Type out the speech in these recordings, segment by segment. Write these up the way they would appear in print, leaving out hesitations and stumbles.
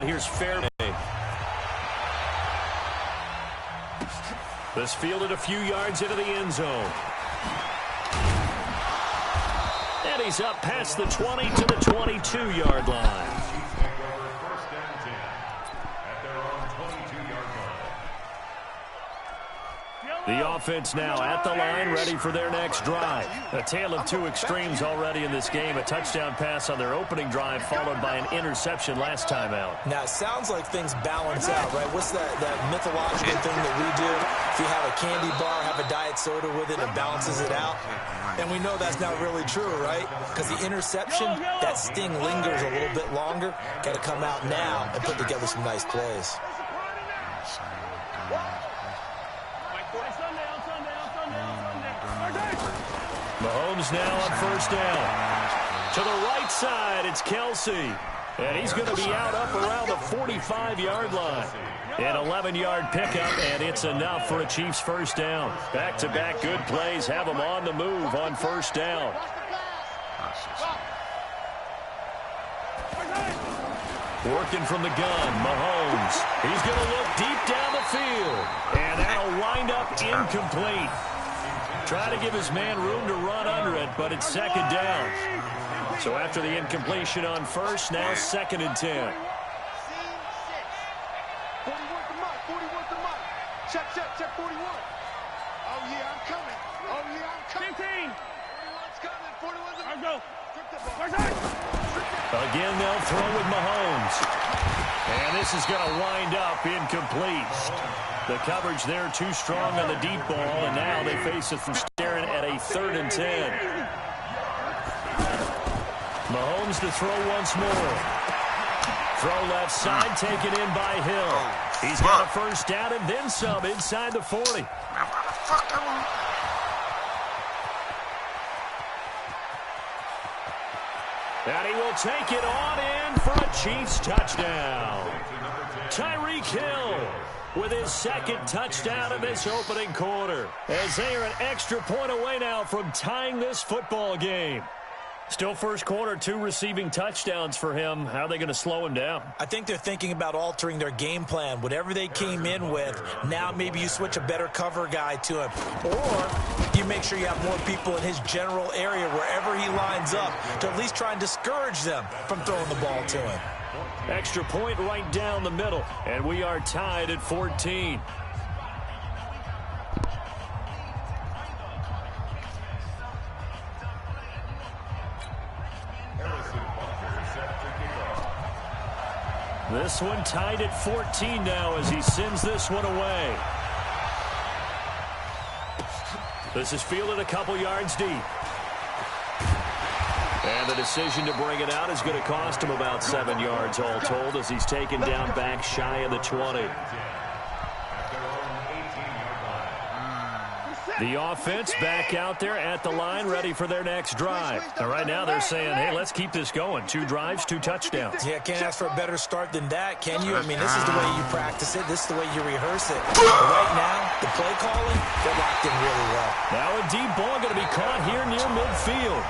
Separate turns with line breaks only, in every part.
Here's Fairway. This fielded a few yards into the end zone. And he's up past the 20 to the 22-yard line. The offense now at the line, ready for their next drive. A tale of two extremes already in this game. A touchdown pass on their opening drive, followed by an interception last time out.
Now, it sounds like things balance out, right? What's that mythological thing that we do? If you have a candy bar, have a diet soda with it, it balances it out. And we know that's not really true, right? Because the interception, that sting lingers a little bit longer. Got to come out now and put together some nice plays.
Mahomes now on first down. To the right side, it's Kelsey. And he's going to be out up around the 45-yard line. An 11-yard pickup, and it's enough for a Chiefs first down. Back-to-back good plays have them on the move on first down. Working from the gun, Mahomes. He's going to look deep down the field. And that'll wind up incomplete. Try to give his man room to run under it, but it's second down. So after the incompletion on first, now second and 10.
Check 41. Oh, yeah, I'm coming. Oh, yeah, I'm coming. 15. 41's coming. 41's coming. Let's go.
Again, they'll throw with Mahomes. And this is going to wind up incomplete. The coverage there too strong on the deep ball, and now they face it from staring at a 3rd and 10. Mahomes to throw once more. Throw left side, taken in by Hill. He's got a first down and then some inside the 40. And he will take it on in for a Chiefs touchdown. Tyreek Hill with his second touchdown in this opening quarter, as they are an extra point away now from tying this football game. Still first quarter, 2 receiving touchdowns for him. How are they going to slow him down?
I think they're thinking about altering their game plan. Whatever they came in with, now maybe you switch a better cover guy to him. Or you make sure you have more people in his general area wherever he lines up to at least try and discourage them from throwing the ball to him.
Extra point right down the middle, and we are tied at 14. This one tied at 14 now as he sends this one away. This is fielded a couple yards deep. And the decision to bring it out is going to cost him about 7 yards all told, as he's taken down back shy of the 20. The offense back out there at the line, ready for their next drive. And right now they're saying, hey, let's keep this going. 2 drives, 2 touchdowns.
Yeah, can't ask for a better start than that, can you? I mean, this is the way you practice it. This is the way you rehearse it. But right now, the play calling, they're locked in really well.
Now a deep ball going to be caught here near midfield.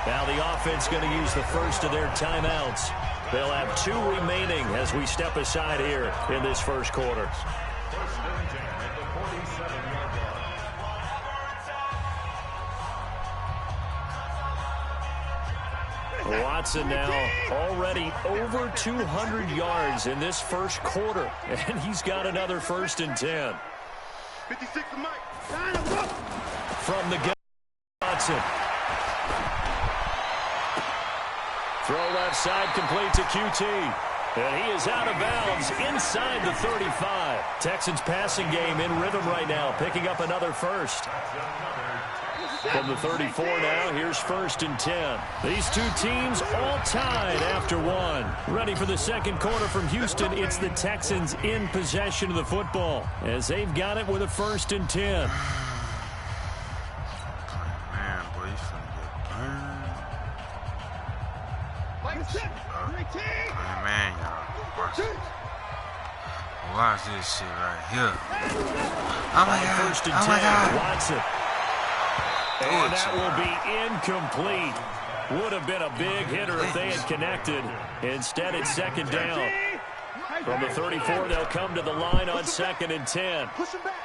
Now the offense going to use the first of their timeouts. They'll have 2 remaining as we step aside here in this first quarter. Watson now already over 200 yards in this first quarter, and he's got another 1st and 10.
56 to Mike.
From the gun, Watson. Throw left side, complete to QT. And he is out of bounds inside the 35. Texans passing game in rhythm right now, picking up another first. From the 34 now, here's 1st and 10. These 2 teams all tied after 1. Ready for the second quarter from Houston, it's the Texans in possession of the football, as they've got it with a 1st and 10.
Man, boy, you finna get burned. Man, y'all. Watch this shit right here. Oh, my God.
1st and 10,
oh, my God.
Watson. And that will be incomplete. Would have been a big hitter if they had connected. Instead, it's second down. From the 34, they'll come to the line on 2nd and 10.
Push him back.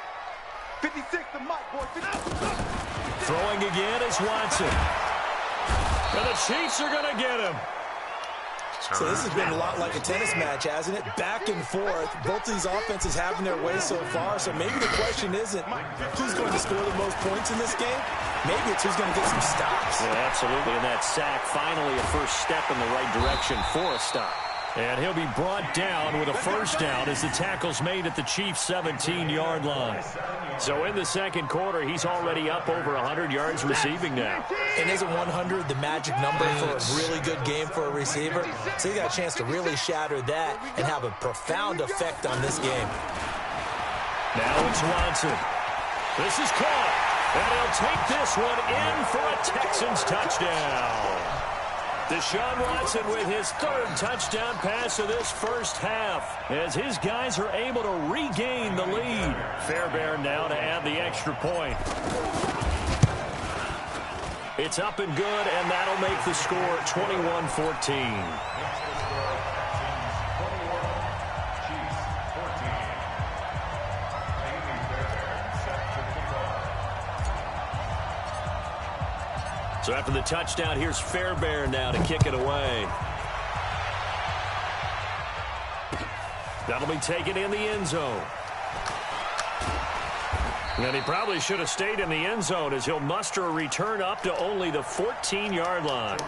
56 to Mike, boy.
Throwing again is Watson. And the Chiefs are going to get him.
So this has been a lot like a tennis match, hasn't it? Back and forth. Both these offenses having their way so far. So maybe the question isn't who's going to score the most points in this game. Maybe it's who's going to get some stops.
Yeah, absolutely. And that sack, finally a first step in the right direction for a stop. And he'll be brought down with a first down as the tackle's made at the Chiefs' 17-yard line. So in the second quarter, he's already up over 100 yards receiving now.
And isn't 100 the magic number for a really good game for a receiver? So he got a chance to really shatter that and have a profound effect on this game.
Now it's Watson. This is caught. And he'll take this one in for a Texans touchdown. Deshaun Watson with his 3rd touchdown pass of this first half as his guys are able to regain the lead. Fairbairn now to add the extra point. It's up and good, and that'll make the score 21-14. So after the touchdown, here's Fairbairn now to kick it away. That'll be taken in the end zone. And he probably should have stayed in the end zone as he'll muster a return up to only the 14-yard line.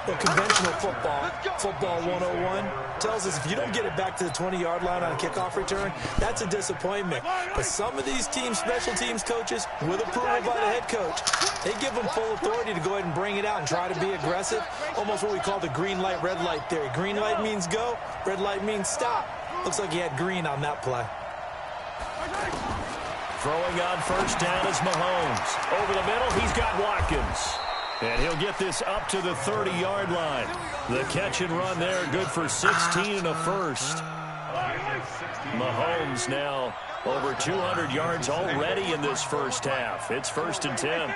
Well, conventional football 101, tells us if you don't get it back to the 20-yard line on a kickoff return, that's a disappointment. But some of these teams, special teams coaches, with approval by the head coach, they give them full authority to go ahead and bring it out and try to be aggressive. Almost what we call the green light, red light theory. Green light means go, red light means stop. Looks like he had green on that play.
Throwing on first down is Mahomes. Over the middle, he's got Watkins. And he'll get this up to the 30-yard line. The catch and run there, good for 16 and a first. Mahomes now over 200 yards already in this first half. It's 1st and 10.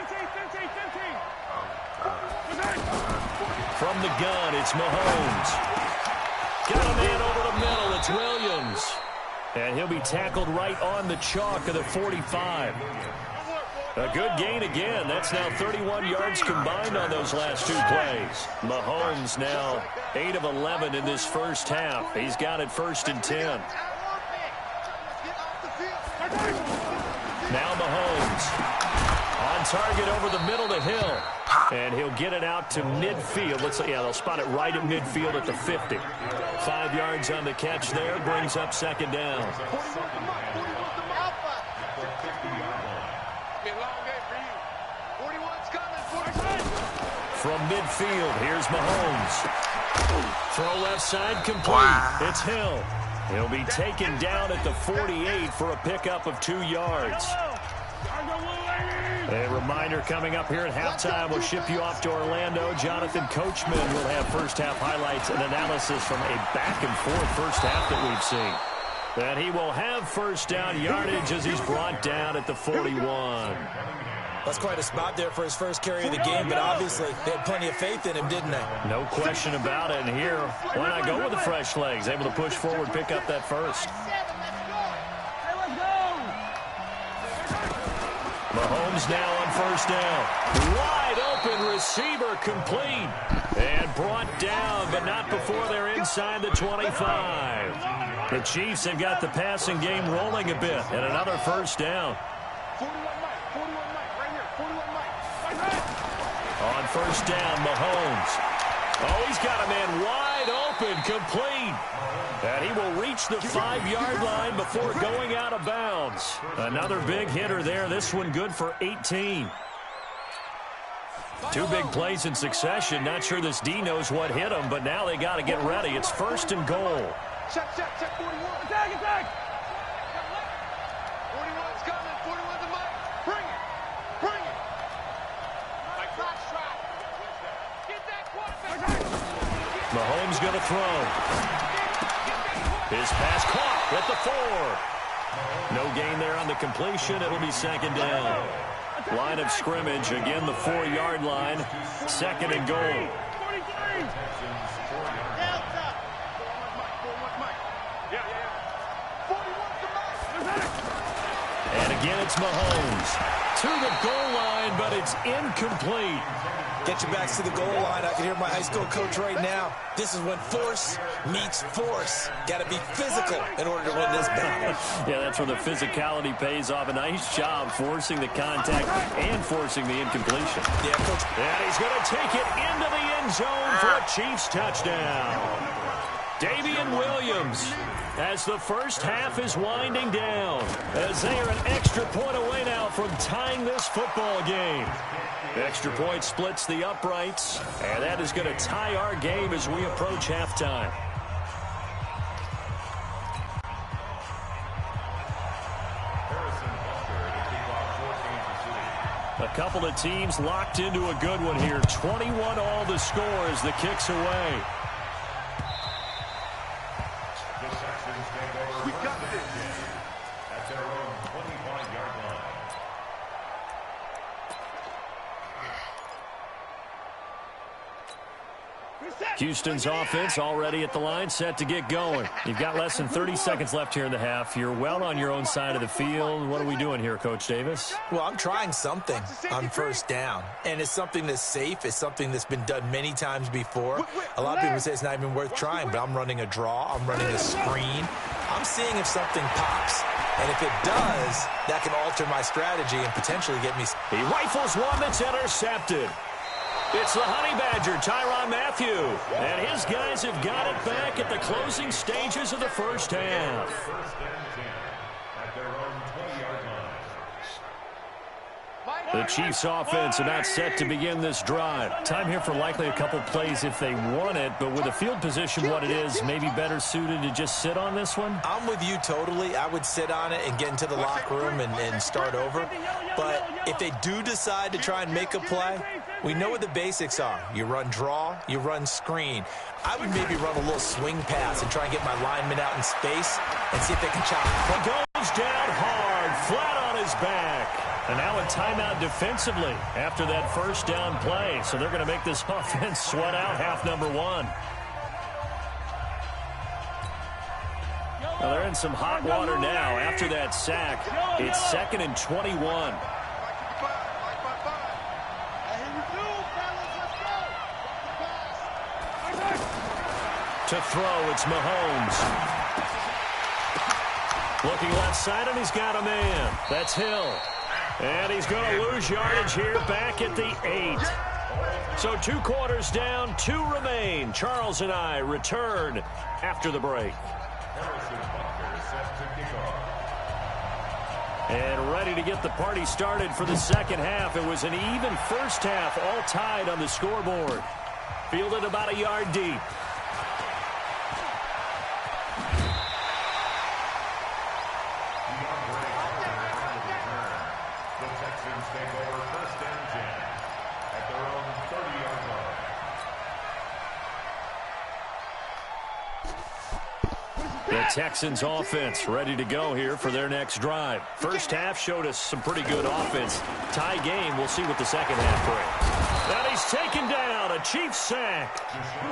From the gun, it's Mahomes. Got a man over the middle, it's Williams. And he'll be tackled right on the chalk of the 45. A good gain again. That's now 31 yards combined on those last 2 plays. Mahomes now 8 of 11 in this first half. He's got it 1st and 10. Now Mahomes on target over the middle to Hill. And he'll get it out to midfield. They'll spot it right at midfield at the 50. 5 yards on the catch there, brings up 2nd down. From midfield, here's Mahomes. Throw left side complete. Wow. It's Hill. He'll be taken down at the 48 for a pickup of 2 yards. A reminder coming up here at halftime. We'll ship you off to Orlando. Jonathan Coachman will have first half highlights and analysis from a back-and-forth first half that we've seen. And he will have first down yardage as he's brought down at the 41.
That's quite a spot there for his first carry of the game, but obviously they had plenty of faith in him, didn't they?
No question about it. And here, why not go with the fresh legs? Able to push forward, pick up that first. Mahomes now on first down. Wide open receiver complete. And brought down, but not before they're inside the 25. The Chiefs have got the passing game rolling a bit. And another first down. On first down, Mahomes. Oh, he's got a man wide open, complete. And he will reach the 5-yard line before going out of bounds. Another big hitter there. This one good for 18. 2 big plays in succession. Not sure this D knows what hit him, but now they got to get ready. It's 1st and goal.
Check 41. Attack. 41's coming. 41's the mark. Bring it.
Mahomes going to throw. His pass caught at the 4. No gain there on the completion. It'll be 2nd down. Line of scrimmage, again the 4-yard line. 2nd and goal. And again, it's Mahomes to the goal line, but it's incomplete.
Get your backs to the goal line. I can hear my high school coach right now. This is when force meets force. Got to be physical in order to win this battle.
Yeah, that's where the physicality pays off. A nice job forcing the contact and forcing the incompletion.
Yeah, Coach.
And he's going to take it into the end zone for a Chiefs touchdown. Davian Williams, as the first half is winding down, as they are an extra point away now from tying this football game. Extra point splits the uprights, and that is going to tie our game as we approach halftime. A couple of teams locked into a good one here. 21 all the score as the kick's away.
We got this. That's our own 25-yard line.
Houston's offense already at the line, set to get going. You've got less than 30 seconds left here in the half. You're well on your own side of the field. What are we doing here, Coach Davis?
Well, I'm trying something on first down, and it's something that's safe. It's something that's been done many times before. A lot of people say it's not even worth trying, but I'm running a draw. I'm running a screen. I'm seeing if something pops, and if it does, that can alter my strategy and potentially get me.
He rifles one that's intercepted. It's the Honey Badger, Tyrann Mathieu. And his guys have got it back at the closing stages of the first half.
First and 10 at their own 20-yard line.
The Chiefs offense about set to begin this drive. Time here for likely a couple plays if they want it, but with the field position what it is, maybe better suited to just sit on this one?
I'm with you totally. I would sit on it and get into the locker room and start over. But if they do decide to try and make a play, we know what the basics are. You run draw, you run screen. I would maybe run a little swing pass and try and get my lineman out in space and see if they can chop.
He goes down hard, flat on his back. And now a timeout defensively after that first down play. So they're going to make this offense sweat out half number one. Well, they're in some hot water now after that sack. It's 2nd and 21. To throw, it's Mahomes. Looking left side, and he's got a man. That's Hill. And he's going to lose yardage here back at the 8. So 2 quarters down, 2 remain. Charles and I return after the break. And ready to get the party started for the second half. It was an even first half, all tied on the scoreboard. Fielded about a yard deep. The Texans offense ready to go here for their next drive. First half showed us some pretty good offense. Tie game, we'll see what the second half brings. And he's taken down, a Chiefs sack.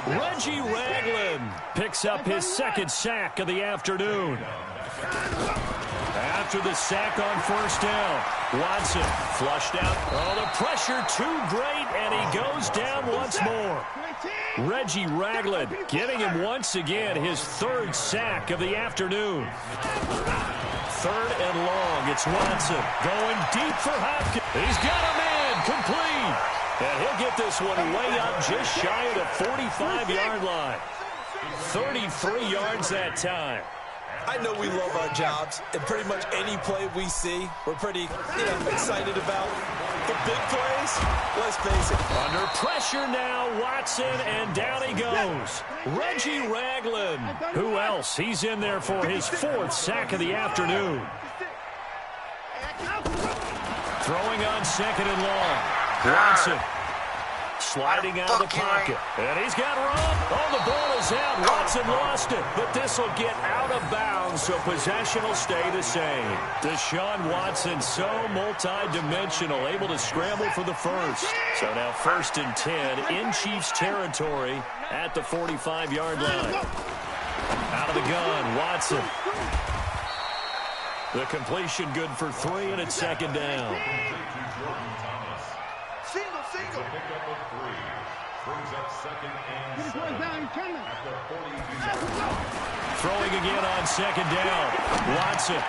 Reggie Ragland picks up his 2nd sack of the afternoon. After the sack on first down, Watson flushed out. Oh, the pressure too great, and he goes down once more. Reggie Ragland getting him once again his 3rd sack of the afternoon. 3rd and long. It's Watson going deep for Hopkins. He's got a man complete. And he'll get this one way up just shy of the 45-yard line. 33 yards that time.
I know we love our jobs, and pretty much any play we see, we're pretty, excited about. The big plays, let's face it.
Under pressure now, Watson, and down he goes. Reggie Ragland. Who else? He's in there for his 4th sack of the afternoon. Throwing on 2nd and long. Watson sliding out of the pocket. And he's got room. Oh, the ball is out. Watson lost it. But this will get out of bounds, so possession will stay the same. Deshaun Watson, so multi-dimensional, able to scramble for the first. So now 1st and 10 in Chiefs territory at the 45-yard line. Out of the gun, Watson. The completion good for 3, and it's second down.
Single. Brings up second and 7.
Throwing again on second down. Watson.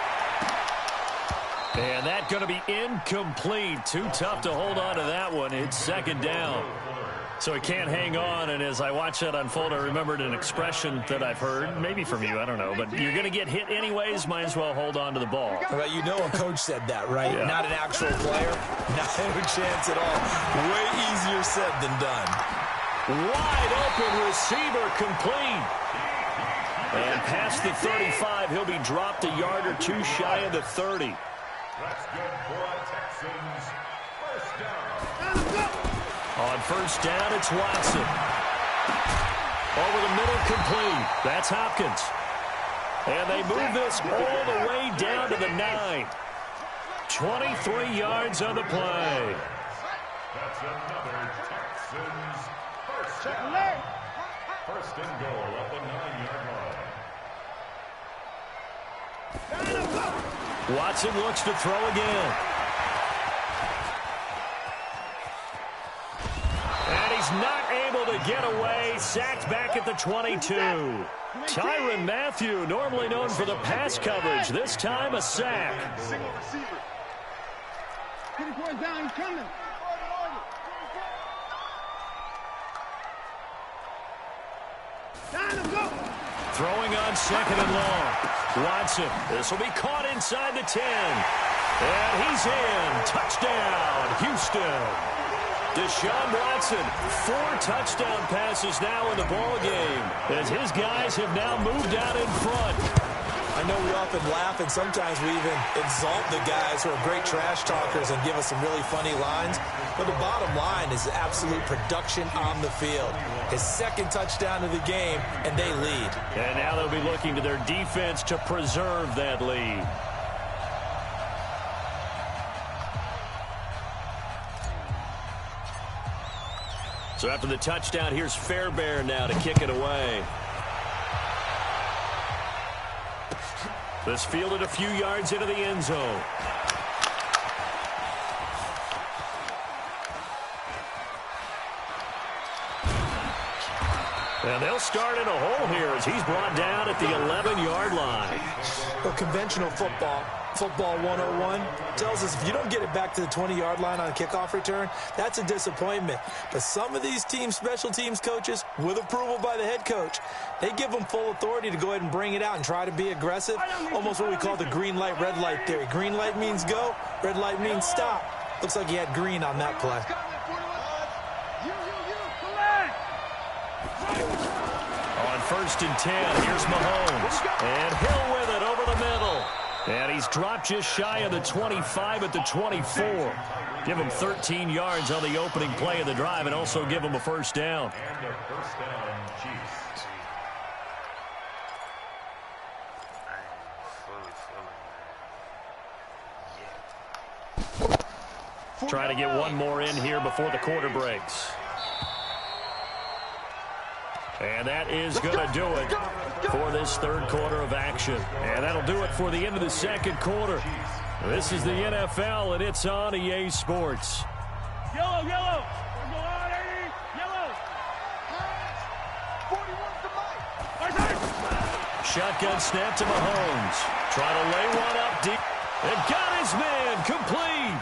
And that's going to be incomplete. Too tough to hold on to that one. It's second down. So he can't hang on, and as I watch that unfold, I remembered an expression that I've heard, maybe from you, I don't know, but you're going to get hit anyways, might as well hold on to the ball.
Well, you know a coach said that, right?
Yeah.
Not an actual player. Not a chance at all. Way easier said than done.
Wide open receiver complete. And past the 35, he'll be dropped a yard or two shy of the 30.
That's good for Texans. First down.
On first down, it's Watson. Over the middle, complete. That's Hopkins. And they move this all the way down to the 9. 23 yards on the play.
That's another Texans first down. First and goal at the 9-yard line.
Watson looks to throw again. And he's not able to get away. Sacked back at the 22. Tyrann Mathieu, normally known for the pass coverage. This time a sack.
Single receiver.
Get the boys down, he's coming. Time to go.
Throwing on second and long. Watson, this will be caught inside the 10. And he's in. Touchdown, Houston. Deshaun Watson, 4 touchdown passes now in the ball game as his guys have now moved out in front.
I know we often laugh, and sometimes we even exalt the guys who are great trash talkers and give us some really funny lines. But the bottom line is absolute production on the field. His second touchdown of the game, and they lead.
And now they'll be looking to their defense to preserve that lead. So after the touchdown, here's Fairbairn now to kick it away. This fielded a few yards into the end zone. And they'll start in a hole here as he's brought down at the 11-yard line.
Well, conventional football 101, tells us if you don't get it back to the 20-yard line on a kickoff return, that's a disappointment. But some of these special teams coaches, with approval by the head coach, they give them full authority to go ahead and bring it out and try to be aggressive. Almost what we call the green light, red light theory. Green light means go, red light means stop. Looks like he had green on that play.
On first and 10, here's Mahomes. And Hill with it over the middle. And he's dropped just shy of the 25 at the 24. Give him 13 yards on the opening play of the drive and also give him a first down.
And a first down, Chiefs.
Trying to get one more in here before the quarter breaks. And that is going to do it for this third quarter of action. And that'll do it for the end of the second quarter. This is the NFL, and it's on EA Sports.
Yellow. Go on, Eddie. Yellow.
Shotgun snap to Mahomes. Trying to lay one up deep. And got his man complete.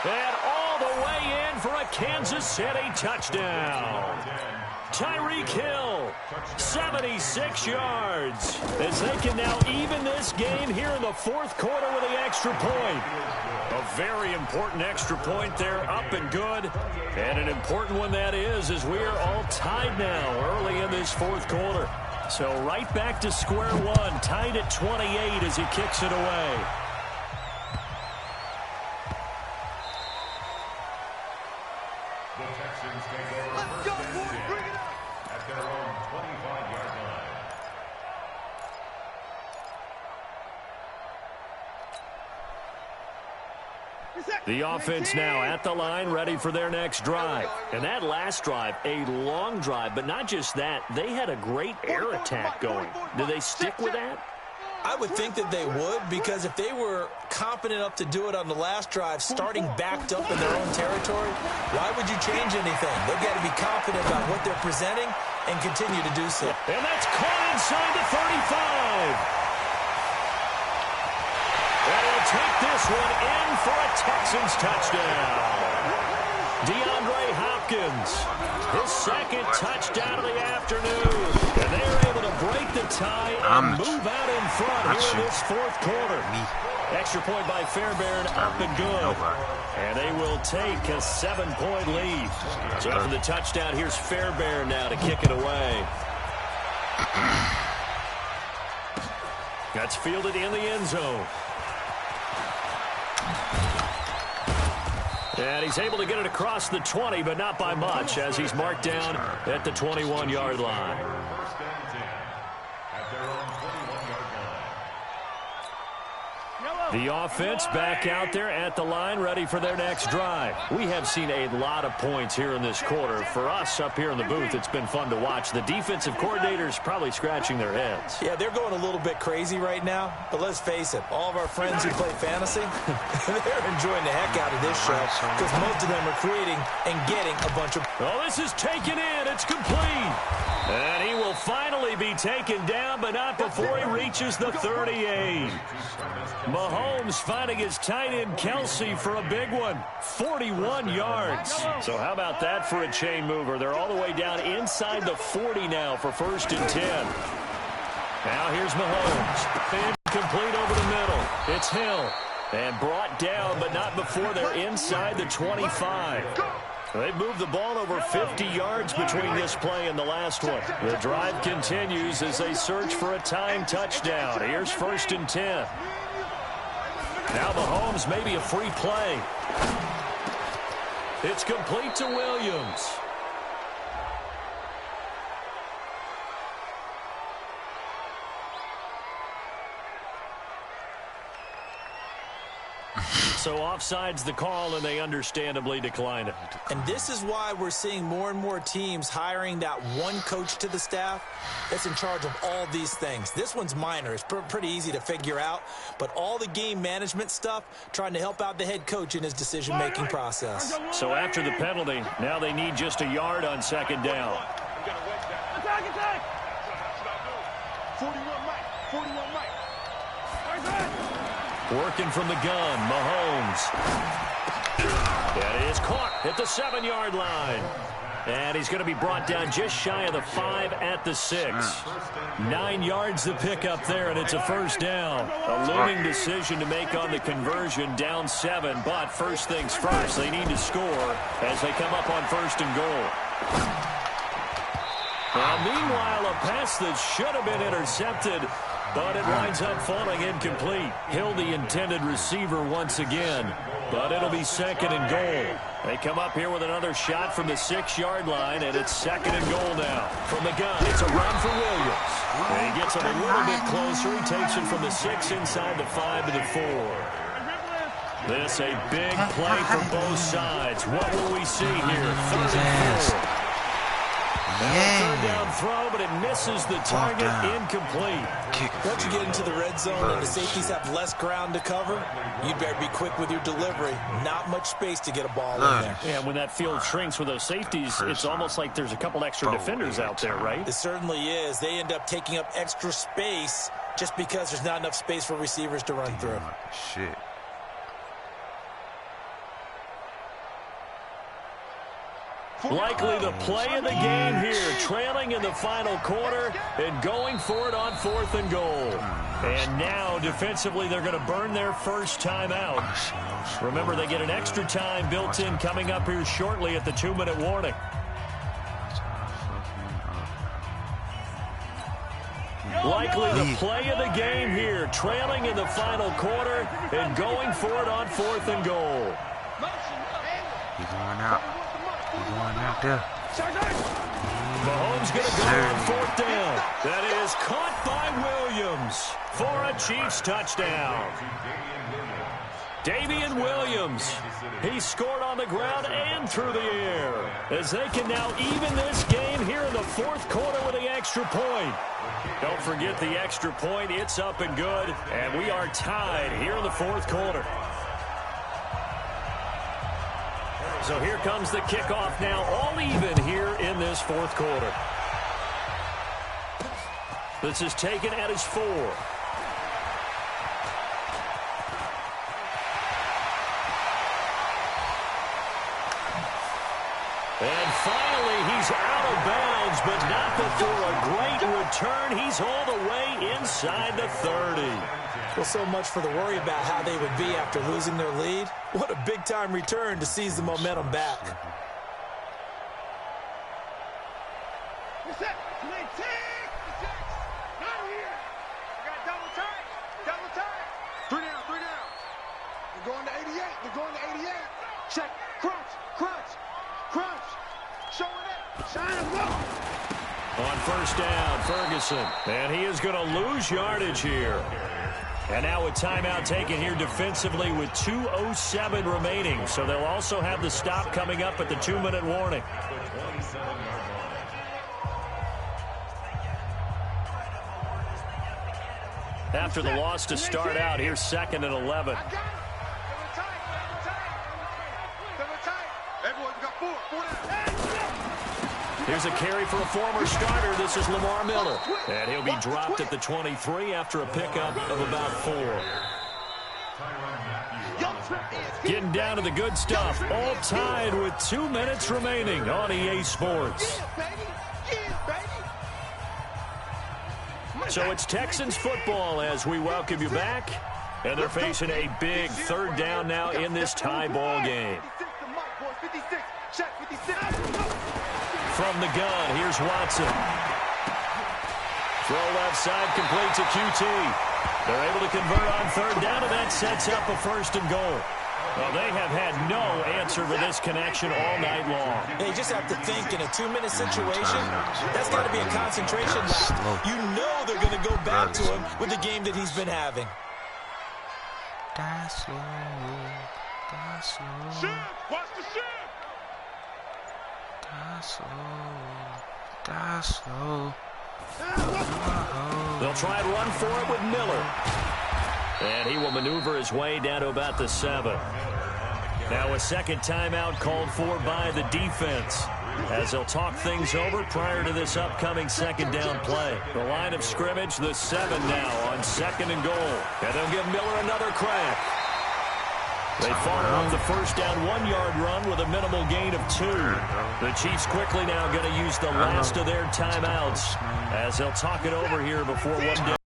And all the way in for a Kansas City touchdown. Tyreek Hill, 76 yards. As they can now even this game here in the fourth quarter with the extra point. A very important extra point there, up and good. And an important one that is, as we are all tied now early in this fourth quarter. So right back to square one, tied at 28 as he kicks it away. The offense now at the line, ready for their next drive. And that last drive, a long drive, but not just that. They had a great air attack going. Do they stick with that?
I would think that they would, because if they were confident enough to do it on the last drive, starting backed up in their own territory, why would you change anything? They've got to be confident about what they're presenting and continue to do so.
And that's caught inside the 35. And he'll take this one in for a Texans touchdown. DeAndre Hopkins, his second touchdown of the afternoon. And they're able to break the tie and move out in front here in this fourth quarter. Extra point by Fairbairn, up and good. And they will take a 7-point lead. So for the touchdown, here's Fairbairn now to kick it away. That's fielded in the end zone. And he's able to get it across the 20, but not by much, as he's marked down at the 21-yard line. The offense back out there at the line, ready for their next drive. We have seen a lot of points here in this quarter. For us up here in the booth, it's been fun to watch. The defensive coordinators probably scratching their heads.
Yeah, they're going a little bit crazy right now. But let's face it, all of our friends who play fantasy, they're enjoying the heck out of this show, because most of them are creating and getting a bunch of...
Oh, this is taken in. It's complete. And he will finally be taken down, but not before he reaches the 38. Mahomes finding his tight end Kelsey for a big one. 41 yards. So how about that for a chain mover? They're all the way down inside the 40 now for 1st and 10. Now here's Mahomes. Incomplete over the middle. It's Hill. And brought down, but not before they're inside the 25. They've moved the ball over 50 yards between this play and the last one. The drive continues as they search for a tying touchdown. Here's 1st and 10. Now Mahomes, maybe a free play. It's complete to Williams. So offside's the call, and they understandably decline it.
And this is why we're seeing more and more teams hiring that one coach to the staff that's in charge of all these things. This one's minor. It's pretty easy to figure out. But all the game management stuff, trying to help out the head coach in his decision-making process.
So after the penalty, now they need just a yard on 2nd down.
Attack, attack!
41 Mike, 41 Mike.
Working from the gun, Mahomes. That is caught at the 7-yard line. And he's going to be brought down just shy of the 5 at the 6. 9 yards to pick up there, and it's a 1st down. A looming decision to make on the conversion, down 7. But first things first, they need to score as they come up on 1st and goal. Now, meanwhile, a pass that should have been intercepted, but it winds up falling incomplete. Hill, the intended receiver once again, but it'll be 2nd and goal. They come up here with another shot from the 6-yard line, and it's 2nd and goal now. From the gun, it's a run for Williams. And he gets it a little bit closer. He takes it from the 6 inside the 5 to the 4. This a big play for both sides. What will we see here? 3rd and 4. Yeah. 3rd down throw, but it misses the target, incomplete.
Once you get into the red zone and the safeties have less ground to cover, you'd better be quick with your delivery. Not much space to get a ball in there.
Yeah, when that field shrinks with those safeties, it's almost like there's a couple extra defenders out there, right?
It certainly is. They end up taking up extra space just because there's not enough space for receivers to run through.
Shit.
Likely the play of the game here, trailing in the final quarter and going for it on 4th and goal. And now, defensively, they're going to burn their first time out. Remember, they get an extra time built in coming up here shortly at the 2-minute warning. Likely the play of the game here, trailing in the final quarter and going for it on 4th and goal.
He's going out. He's going out there.
Mahomes going to go on 4th down. That is caught by Williams for a Chiefs touchdown. Damian Williams. He scored on the ground and through the air, as they can now even this game here in the fourth quarter with the extra point. Don't forget the extra point. It's up and good, and we are tied here in the fourth quarter. So here comes the kickoff now, all even here in this fourth quarter. This is taken at his 4. And finally, he's out of bounds, but not before a great return. He's all the way inside the 30.
Well, so much for the worry about how they would be after losing their lead. What a big-time return to seize the momentum back.
Reset. Not here. I got double tight. Double tight. 3 down, 3 down. They're going to 88. They're going to 88. Check. Crunch. Crunch. Crunch. Showing it. Shine it low.
On first down, Ferguson. And he is going to lose yardage here. And now a timeout taken here defensively with 2:07 remaining. So they'll also have the stop coming up at the 2-minute warning. After the loss to start out, here's 2nd and 11.
I got it. Double tight. Hey, boys, we got 4 down.
Here's a carry for a former starter. This is Lamar Miller. And he'll be dropped at the 23 after a pickup of about 4. Getting down to the good stuff. All tied with 2 minutes remaining on EA Sports. So it's Texans football as we welcome you back. And they're facing a big 3rd down now in this tie ball game. From the gun, here's Watson. Throw left side, complete to QT. They're able to convert on 3rd down, and that sets up a 1st and goal. Well, they have had no answer for this connection all night long.
Yeah, you just have to think in a 2-minute situation, that's got to be a concentration lapse. You know they're going to go back to him with the game that he's been having.
Die slow. Die slow.
Ship. Watch the ship.
Die slow. Die slow.
They'll try and run for it with Miller. And he will maneuver his way down to about the 7. Now a second timeout called for by the defense, as they'll talk things over prior to this upcoming 2nd down play. The line of scrimmage, the 7 now on 2nd and goal. And they'll give Miller another crack. They follow up the first down 1-yard run with a minimal gain of 2. The Chiefs quickly now going to use the last of their timeouts as they'll talk it over here before 1 down.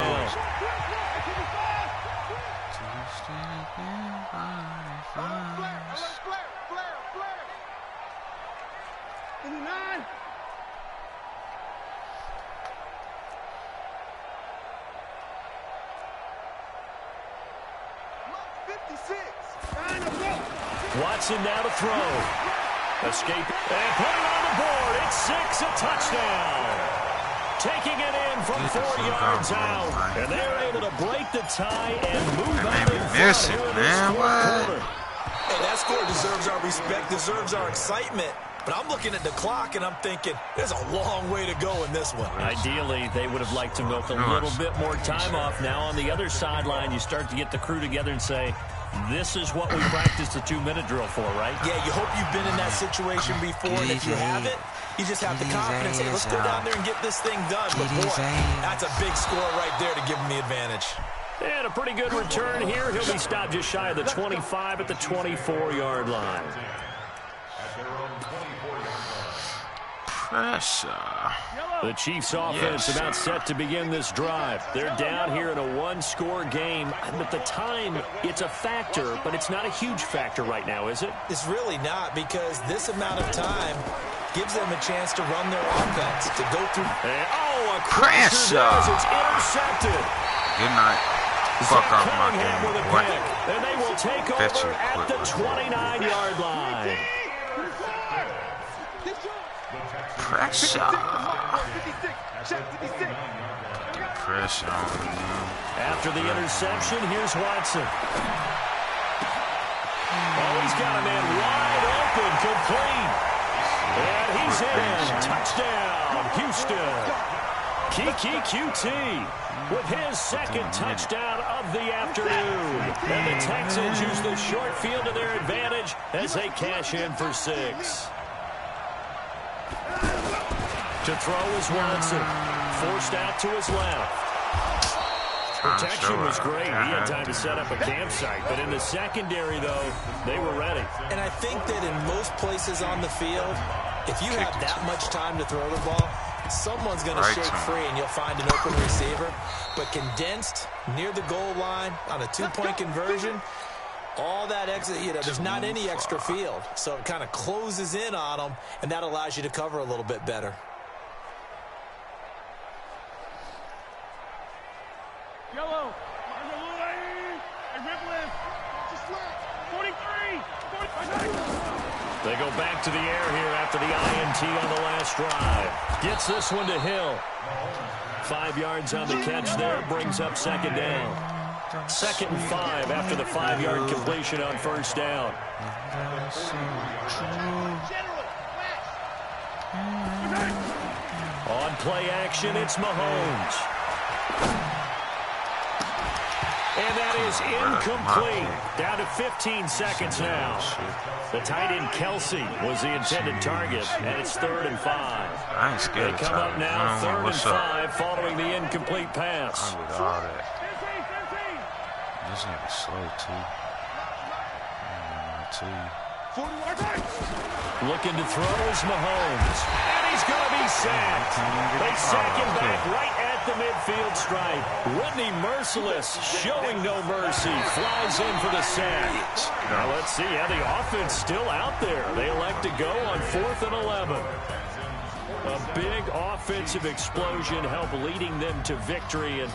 Watson now to throw. Escape and put it on the board. It's 6, a touchdown. Taking it in from 4 yards out. And they're able to break the tie and move on in front here in this fourth quarter.
Hey, that score deserves our respect, deserves our excitement. But I'm looking at the clock, and I'm thinking, there's a long way to go in this one.
Ideally, they would have liked to milk a little bit more time off. Now, on the other sideline, you start to get the crew together and say, this is what we practiced the 2-minute drill for, right?
Yeah, you hope you've been in that situation before, and if you haven't, you just have the confidence, hey, let's go down there and get this thing done. But, boy, that's a big score right there to give them the advantage.
And a pretty good return here. He'll be stopped just shy of the 25 at the 24-yard line.
Pressure.
The Chiefs offense about set to begin this drive. They're down here in a 1-score game. At the time, it's a factor, but it's not a huge factor right now, is it?
It's really not, because this amount of time gives them a chance to run their offense, to go through.
And, a pressure. It's intercepted.
Good night. Fuck off my game,
with a
boy.
pick, and they will take over at the 29-yard line.
Pressure. Pressure on him.
After the interception, here's Watson. He's got a man wide open, complete. And he's in. Touchdown, Houston. Kiki QT with his second touchdown of the afternoon. And the Texans use the short field to their advantage as they cash in for 6. To throw is Watson. Forced out to his left. Protection was great. He had time to set up a campsite. But in the secondary, though, they were ready.
And I think that in most places on the field, if you have that much time to throw the ball, someone's going to shake free and you'll find an open receiver. But condensed near the goal line on a 2-point conversion, all that exit, there's not any extra field. So it kind of closes in on them, and that allows you to cover a little bit better.
Yellow. And Ripley. 43.
They go back to the air here after the INT on the last drive. Gets this one to Hill. 5 yards on the catch there. Brings up second down. 2nd and 5 after the 5-yard completion on first down. On play action, it's Mahomes. And that is incomplete. Down to 15 seconds now. The tight end Kelsey was the intended target, and it's 3rd and 5.
I ain't scared
They come up now 3rd and 5 following the incomplete pass.
I'm with all that. This nigga slow, too.
Looking to throw is Mahomes. And he's going to be sacked. They sack him back right at the midfield stripe. Whitney merciless, showing no mercy. Flies in for the sack. Now let's see. Yeah, the offense still out there. They elect to go on 4th and 11. A big offensive explosion helped leading them to victory. And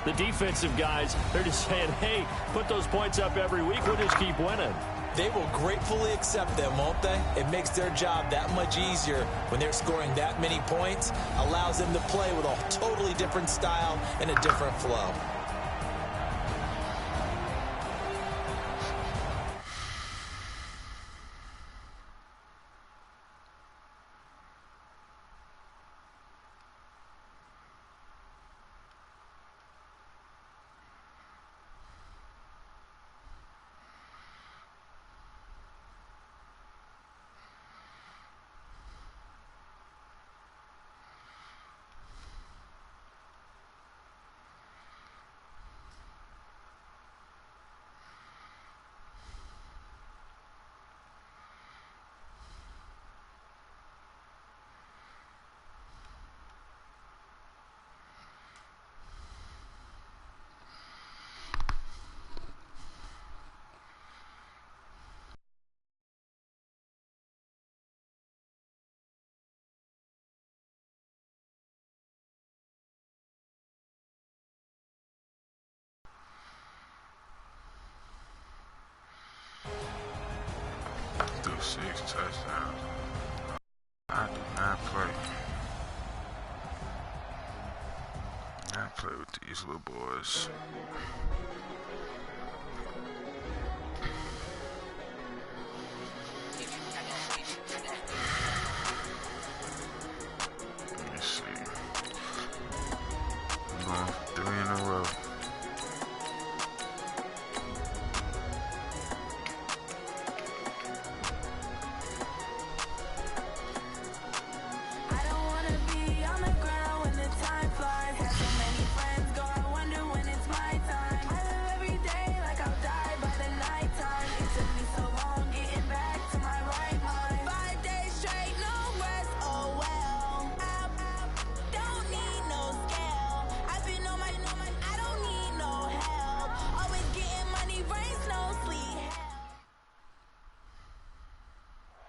the defensive guys, they're just saying, hey, put those points up every week. We'll just keep winning.
They will gratefully accept them, won't they? It makes their job that much easier when they're scoring that many points. Allows them to play with a totally different style and a different flow.
Threw 6 touchdowns. I do not play. Not play with these little boys. Let me see. I'm going for 3 in a row.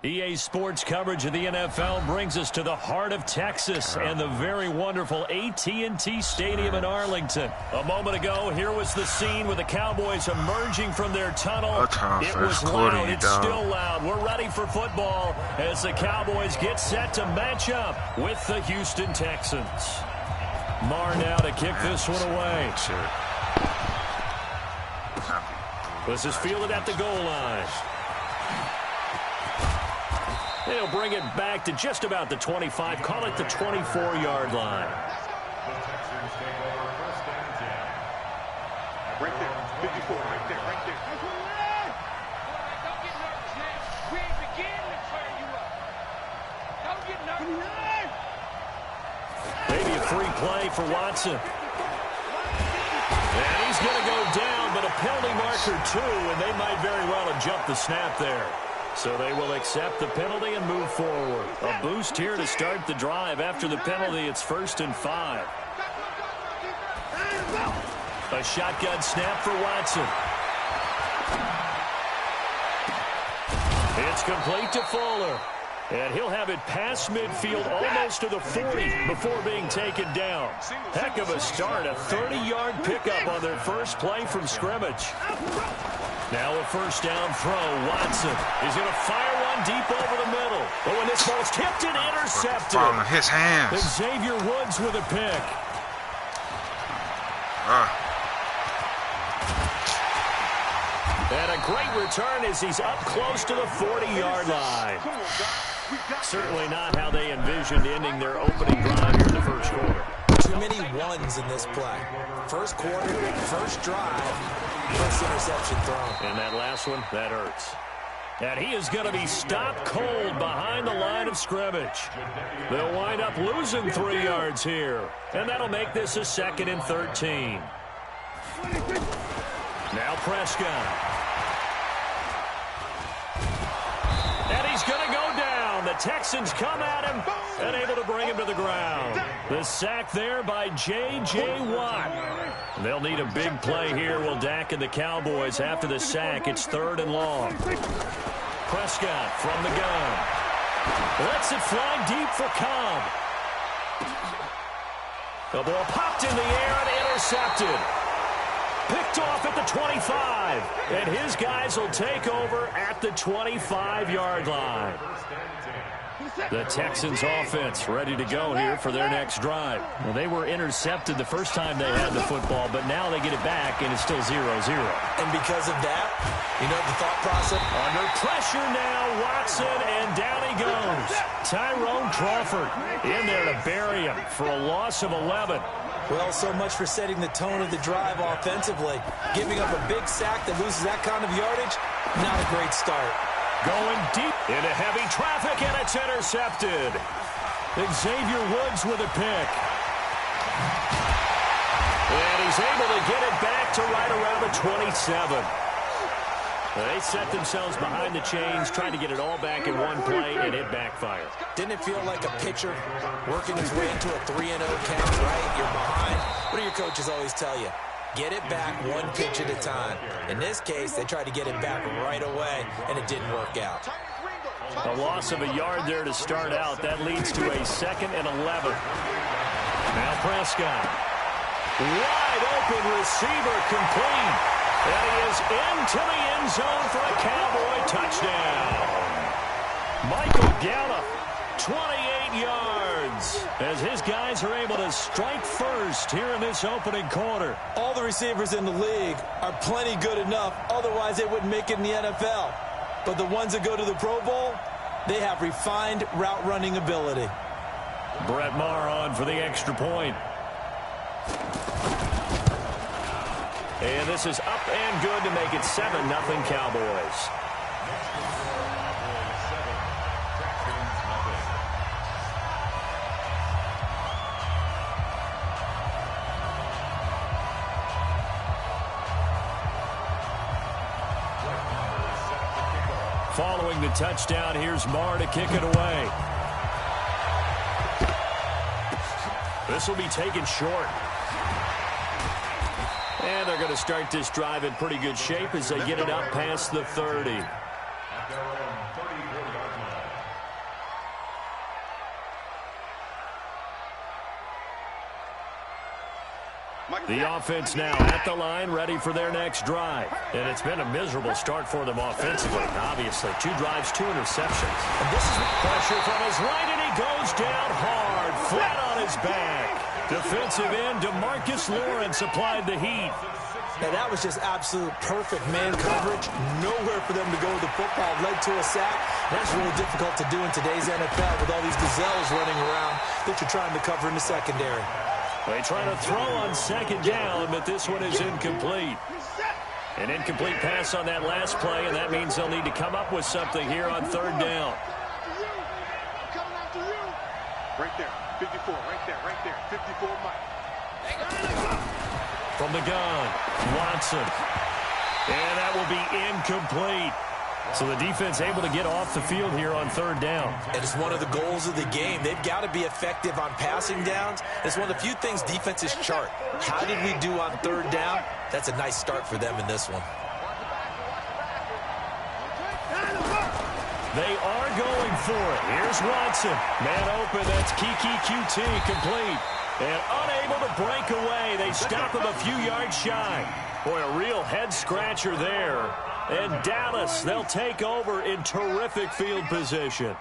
EA Sports coverage of the NFL brings us to the heart of Texas and the very wonderful AT&T Stadium in Arlington. A moment ago, here was the scene with the Cowboys emerging from their tunnel. It was loud. It's still loud. We're ready for football as the Cowboys get set to match up with the Houston Texans. Marr now to kick this one away. This is fielded at the goal line. They'll bring it back to just about the 25. Call it the 24-yard line.
Right there. 54, right there, right there.
Don't get nervous, man. We ain't beginning to turn you up. Don't get nervous.
Maybe a free play for Watson. And he's going to go down, but a penalty marker too, and they might very well have jumped the snap there. So they will accept the penalty and move forward. A boost here to start the drive. After the penalty, it's 1st and 5. A shotgun snap for Watson. It's complete to Fuller. And he'll have it past midfield almost to the 40 before being taken down. Heck of a start. A 30-yard pickup on their first play from scrimmage. Now a first down throw. Watson is going to fire one deep over the middle. Oh, and this ball's tipped and intercepted.
Ball in his hands.
Xavier Woods with a pick. And a great return as he's up close to the 40-yard line. Certainly not how they envisioned ending their opening drive here in the first quarter.
Too many ones in this play. First quarter, first drive, first interception thrown.
And that last one, that hurts. And he is going to be stopped cold behind the line of scrimmage. They'll wind up losing 3 yards here. And that'll make this a 2nd and 13. Now Prescott. And he's going to go down. The Texans come at him and able to bring him to the ground. The sack there by J.J. Watt. They'll need a big play here. Will Dak and the Cowboys after the sack. It's 3rd and long. Prescott from the gun. Lets it fly deep for Cobb. The ball popped in the air and intercepted. Picked off at the 25. And his guys will take over at the 25-yard line. The Texans offense ready to go here for their next drive. Well, they were intercepted the first time they had the football, but now they get it back, and it's still 0-0.
And because of that, you know the thought process?
Under pressure now, Watson, and down he goes. Tyrone Crawford in there to bury him for a loss of 11.
Well, so much for setting the tone of the drive offensively. Giving up a big sack that loses that kind of yardage, not a great start.
Going deep into heavy traffic, and it's intercepted. Xavier Woods with a pick. And he's able to get it back to right around the 27. They set themselves behind the chains, trying to get it all back in one play, and it backfired.
Didn't it feel like a pitcher working his way into a 3-0 count, right? You're behind. What do your coaches always tell you? Get it back one pitch at a time. In this case, they tried to get it back right away, and it didn't work out.
A loss of a yard there to start out. That leads to a 2nd and 11. Now Prescott. Wide open receiver complete. And he is into the end zone for a Cowboy touchdown. Michael Gallup, 28 yards, as his guys are able to strike first here in this opening quarter.
All the receivers in the league are plenty good enough, otherwise they wouldn't make it in the NFL. But the ones that go to the Pro Bowl, they have refined route running ability.
Brett Maher on for the extra point. And this is up and good to make it 7-0 Cowboys. Following the touchdown, here's Maher to kick it away. This will be taken short. And they're going to start this drive in pretty good shape as they get it up past the 30. The offense now at the line, ready for their next drive. And it's been a miserable start for them offensively. Obviously, 2 drives, 2 interceptions. And this is pressure from his right, and he goes down hard, flat on his back. Defensive end DeMarcus Lawrence applied the heat.
Now, that was just absolute perfect man coverage. Nowhere for them to go with the football. Led to a sack. That's really difficult to do in today's NFL with all these gazelles running around that you're trying to cover in the secondary.
They try to throw on second down, but this one is incomplete. An incomplete pass on that last play, and that means they'll need to come up with something here on third down.
Right there, 54, right there, 54, Mike.
From the gun, Watson. And that will be incomplete. So the defense able to get off the field here on third down.
And it's one of the goals of the game. They've got to be effective on passing downs. It's one of the few things defenses chart. How did we do on third down? That's a nice start for them in this one.
They are going for it. Here's Watson. Man open. That's Kiki QT complete. And unable to break away. They stop him a few yards shy. Boy, a real head-scratcher there. And Dallas, they'll take over in terrific field position.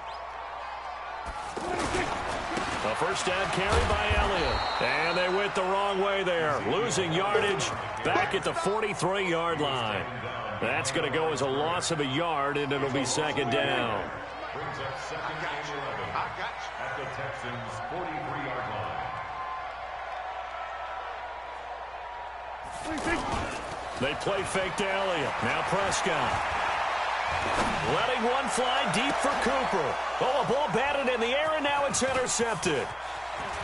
A first down carry by Elliott. And they went the wrong way there. Losing yardage back at the 43-yard line. That's going to go as a loss of a yard, and it'll be second down.
Brings up second down and 11 at the Texans' 43-yard line.
They play fake to Elliott. Now Prescott. Letting one fly deep for Cooper. Oh, a ball batted in the air, and now it's intercepted.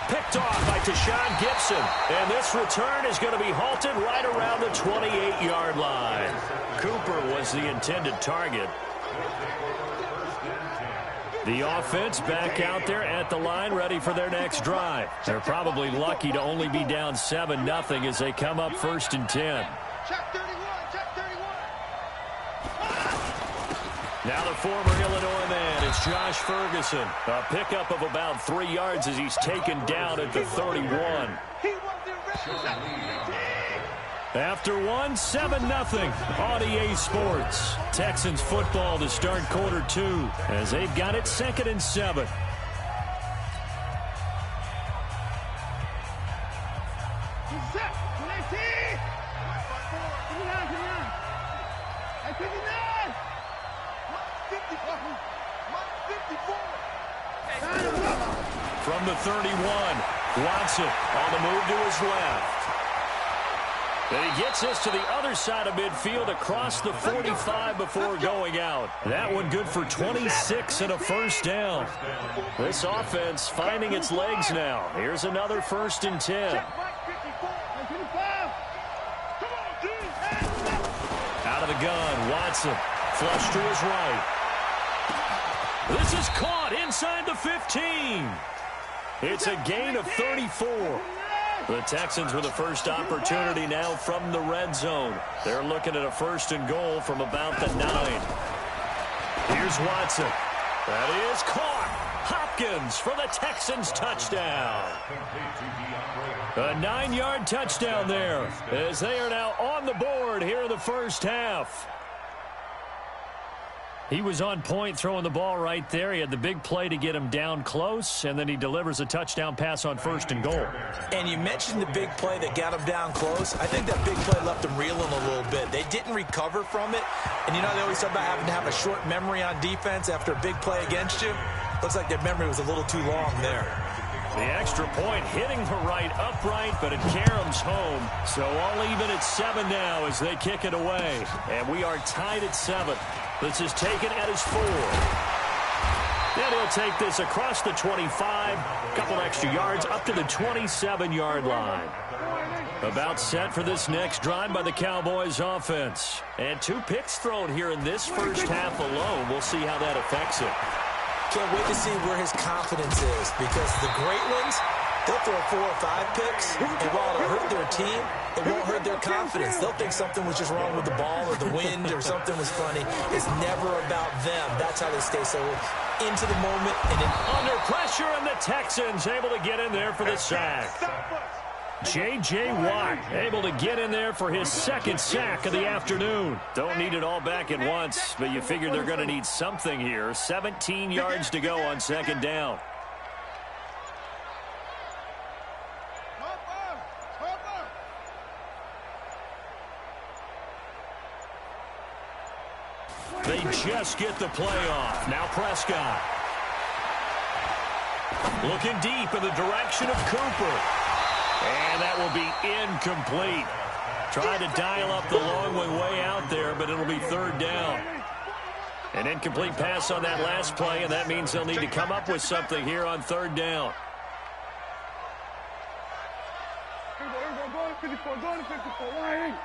Picked off by Tashawn Gibson. And this return is going to be halted right around the 28-yard line. Cooper was the intended target. The offense back out there at the line, ready for their next drive. They're probably lucky to only be down 7-0 as they come up first and 10.
Check 31, check 31.
Now the former Illinois man, it's Josh Ferguson. A pickup of about 3 yards as he's taken down at the 31.
He wasn't ready.
After 7-0 on EA Sports. Texans football to start quarter 2 as they've got it 2nd and 7. From the 31, Watson on the move to his left. And he gets us to the other side of midfield across the 45 before going out. That one good for 26 and a first down. This offense finding its legs now. Here's another first and 10. Out of the gun, Watson. Flush to his right. This is caught inside the 15. It's a gain of 34. The Texans with a first opportunity now from the red zone. They're looking at a first and goal from about the 9. Here's Watson. That is caught. Hopkins for the Texans touchdown. A 9-yard touchdown there as they are now on the board here in the first half. He was on point throwing the ball right there. He had the big play to get him down close, and then he delivers a touchdown pass on first and goal.
And you mentioned the big play that got him down close. I think that big play left him reeling a little bit. They didn't recover from it. And you know, they always talk about having to have a short memory on defense after a big play against you. Looks like their memory was a little too long there.
The extra point hitting the right upright, but it caroms home. So all even at 7 now as they kick it away. And we are tied at 7. This is taken at his 4. Then he'll take this across the 25. A couple extra yards up to the 27-yard line. About set for this next drive by the Cowboys offense. And 2 picks thrown here in this first half alone. We'll see how that affects it.
Can't wait to see where his confidence is, because the great ones, they'll throw 4 or 5 picks, and while it'll hurt their team, it won't hurt their confidence. They'll think something was just wrong with the ball or the wind or something was funny. It's never about them. That's how they stay so into the moment. And
under pressure, and the Texans able to get in there for the sack. J.J. Watt able to get in there for his 2nd sack of the afternoon. Don't need it all back at once, but you figure they're going to need something here. 17 yards to go on 2nd down. They just get the play off. Now Prescott. Looking deep in the direction of Cooper. And that will be incomplete. Trying to dial up the long way out there, but it'll be third down. An incomplete pass on that last play, and that means they'll need to come up with something here on third down.
Go to 54, go to 54, Ryan.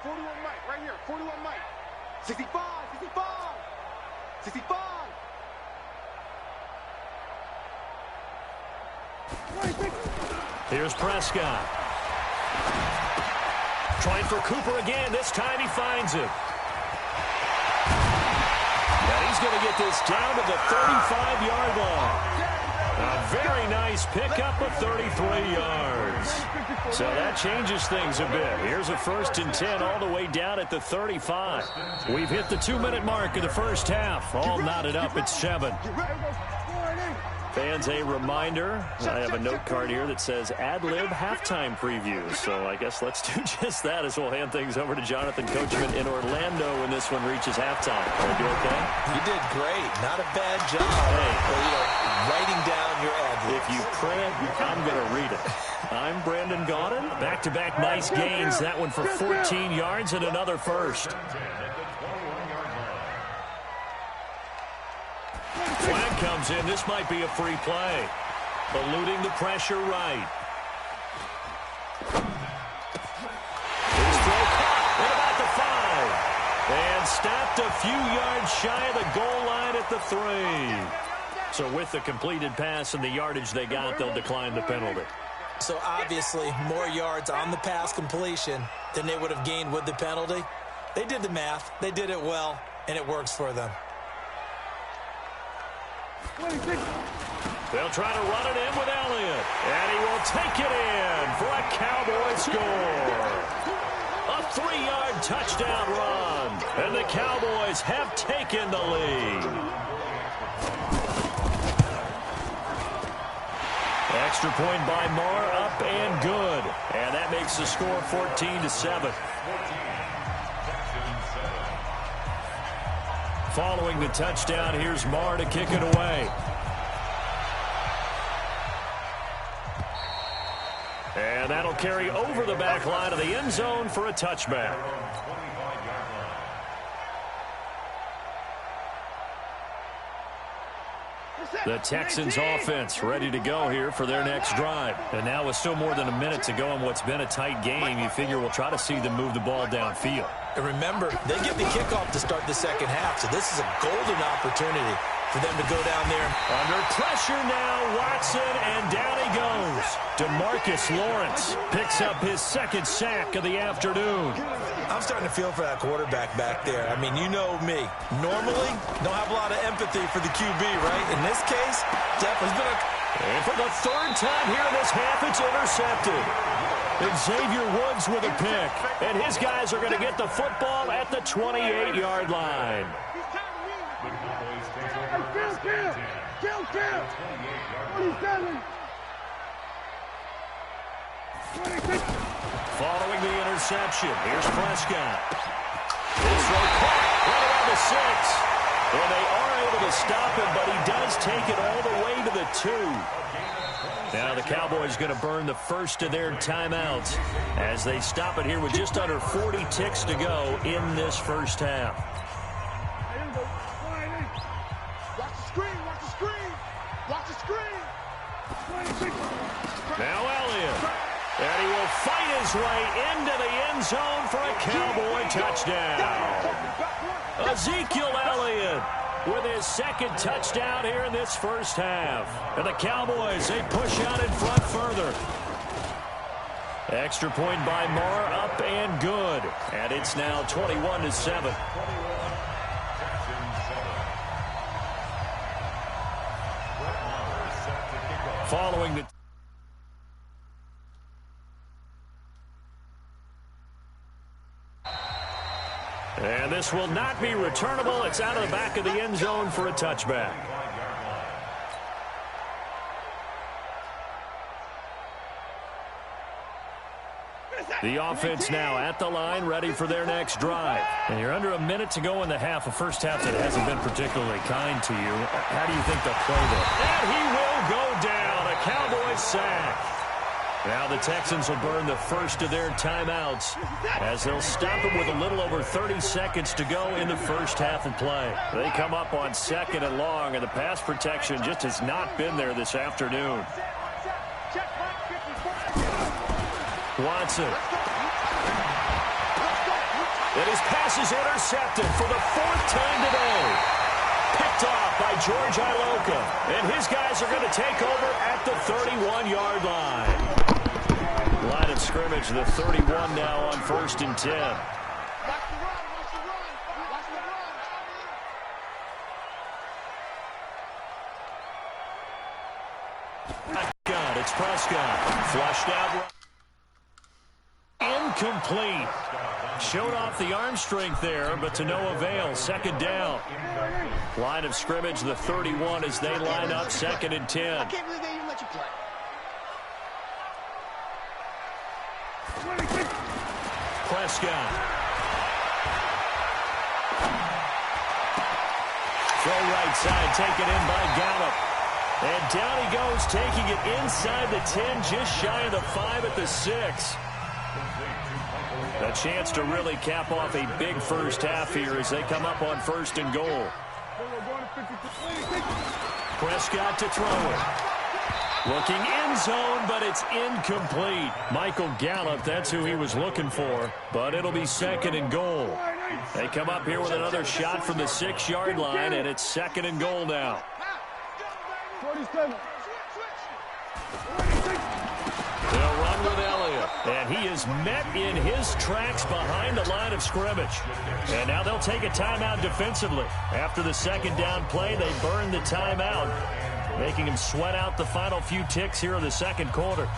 41 Mike, right here, 41 Mike. 65, 65, 65.
Here's Prescott. Trying for Cooper again. This time he finds him. And he's going to get this down to the 35-yard line. A very nice pickup of 33 yards. So that changes things a bit. Here's a 1st and 10 all the way down at the 35. We've hit the 2-minute mark of the first half. All knotted up at 7. Fans, a reminder, I have a note card here that says ad-lib halftime preview. So I guess let's do just that as we'll hand things over to Jonathan Coachman in Orlando when this one reaches halftime. Are you okay?
You did great. Not a bad job.
Hey.
Writing down your ad-libs.
If you print, I'm going to read it. I'm Brandon Gaudin. Back-to-back nice gains. That one for 14 yards and another first. Flag comes in. This might be a free play. Eluding the pressure right. His throw caught at about the 5. And stopped a few yards shy of the goal line at the 3. So with the completed pass and the yardage they got, they'll decline the penalty.
So obviously more yards on the pass completion than they would have gained with the penalty. They did the math. They did it well, and it works for them.
They'll try to run it in with Elliott. And he will take it in for a Cowboy score. A 3-yard touchdown run. And the Cowboys have taken the lead. Extra point by Marr, up and good. And that makes the score 14-7. Following the touchdown, here's Marr to kick it away. And that'll carry over the back line of the end zone for a touchback. The Texans offense ready to go here for their next drive. And now with still more than a minute to go in what's been a tight game, you figure we'll try to see them move the ball downfield.
And remember, they get the kickoff to start the second half, so this is a golden opportunity for them to go down there.
Under pressure now, Watson, and down he goes. DeMarcus Lawrence picks up his second sack of the afternoon.
I'm starting to feel for that quarterback back there. I mean, you know me. Normally, don't have a lot of empathy for the QB, right? In this case, definitely been a...
And for the third time here in this half, it's intercepted. Xavier Woods with a pick. And his guys are going to get the football at the 28-yard line.
Kill. 27.
Following the interception, here's Prescott. His throw caught right around the 6. And they are able to stop him, but he does take it all the way to the 2. Now the Cowboys going to burn the first of their timeouts as they stop it here with just under 40 ticks to go in this first half.
Watch the screen. Watch the screen.
Now Elliott. And he will fight his way into the end zone for a Cowboy touchdown. Ezekiel Elliott with his second touchdown here in this first half. And the Cowboys, they push out in front further. Extra point by Marr, up and good. And it's now 21-7. Following the... And this will not be returnable. It's out of the back of the end zone for a touchback. The offense now at the line, ready for their next drive. And you're under a minute to go in the half, a first half that hasn't been particularly kind to you. How do you think they'll play that? And he will go down, a Cowboys sack. Now the Texans will burn the first of their timeouts as they'll stop it with a little over 30 seconds to go in the first half of play. They come up on 2nd and long, and the pass protection just has not been there this afternoon. Watson. And his pass is intercepted for the 4th time today. Picked off by George Iloka. And his guys are going to take over at the 31-yard line. Line of scrimmage, the 31 now on 1st and 10. It's Prescott. Flushed out. Incomplete. Showed off the arm strength there, but to no avail. 2nd down. Line of scrimmage, the 31 as they line up 2nd and 10.
I can't believe they even let you play.
Prescott. Throw right side, taken in by Gallup. And down he goes, taking it inside the 10, just shy of the 5 at the 6. A chance to really cap off a big first half here as they come up on 1st and goal. Prescott to throw it. Looking end zone, but it's incomplete. Michael Gallup, that's who he was looking for, but it'll be 2nd and goal. They come up here with another shot from the 6-yard line, and it's 2nd and goal now.
47.
They'll run with Elliott, and he is met in his tracks behind the line of scrimmage. And now they'll take a timeout defensively. After the 2nd down play, they burn the timeout, making him sweat out the final few ticks here in the 2nd quarter.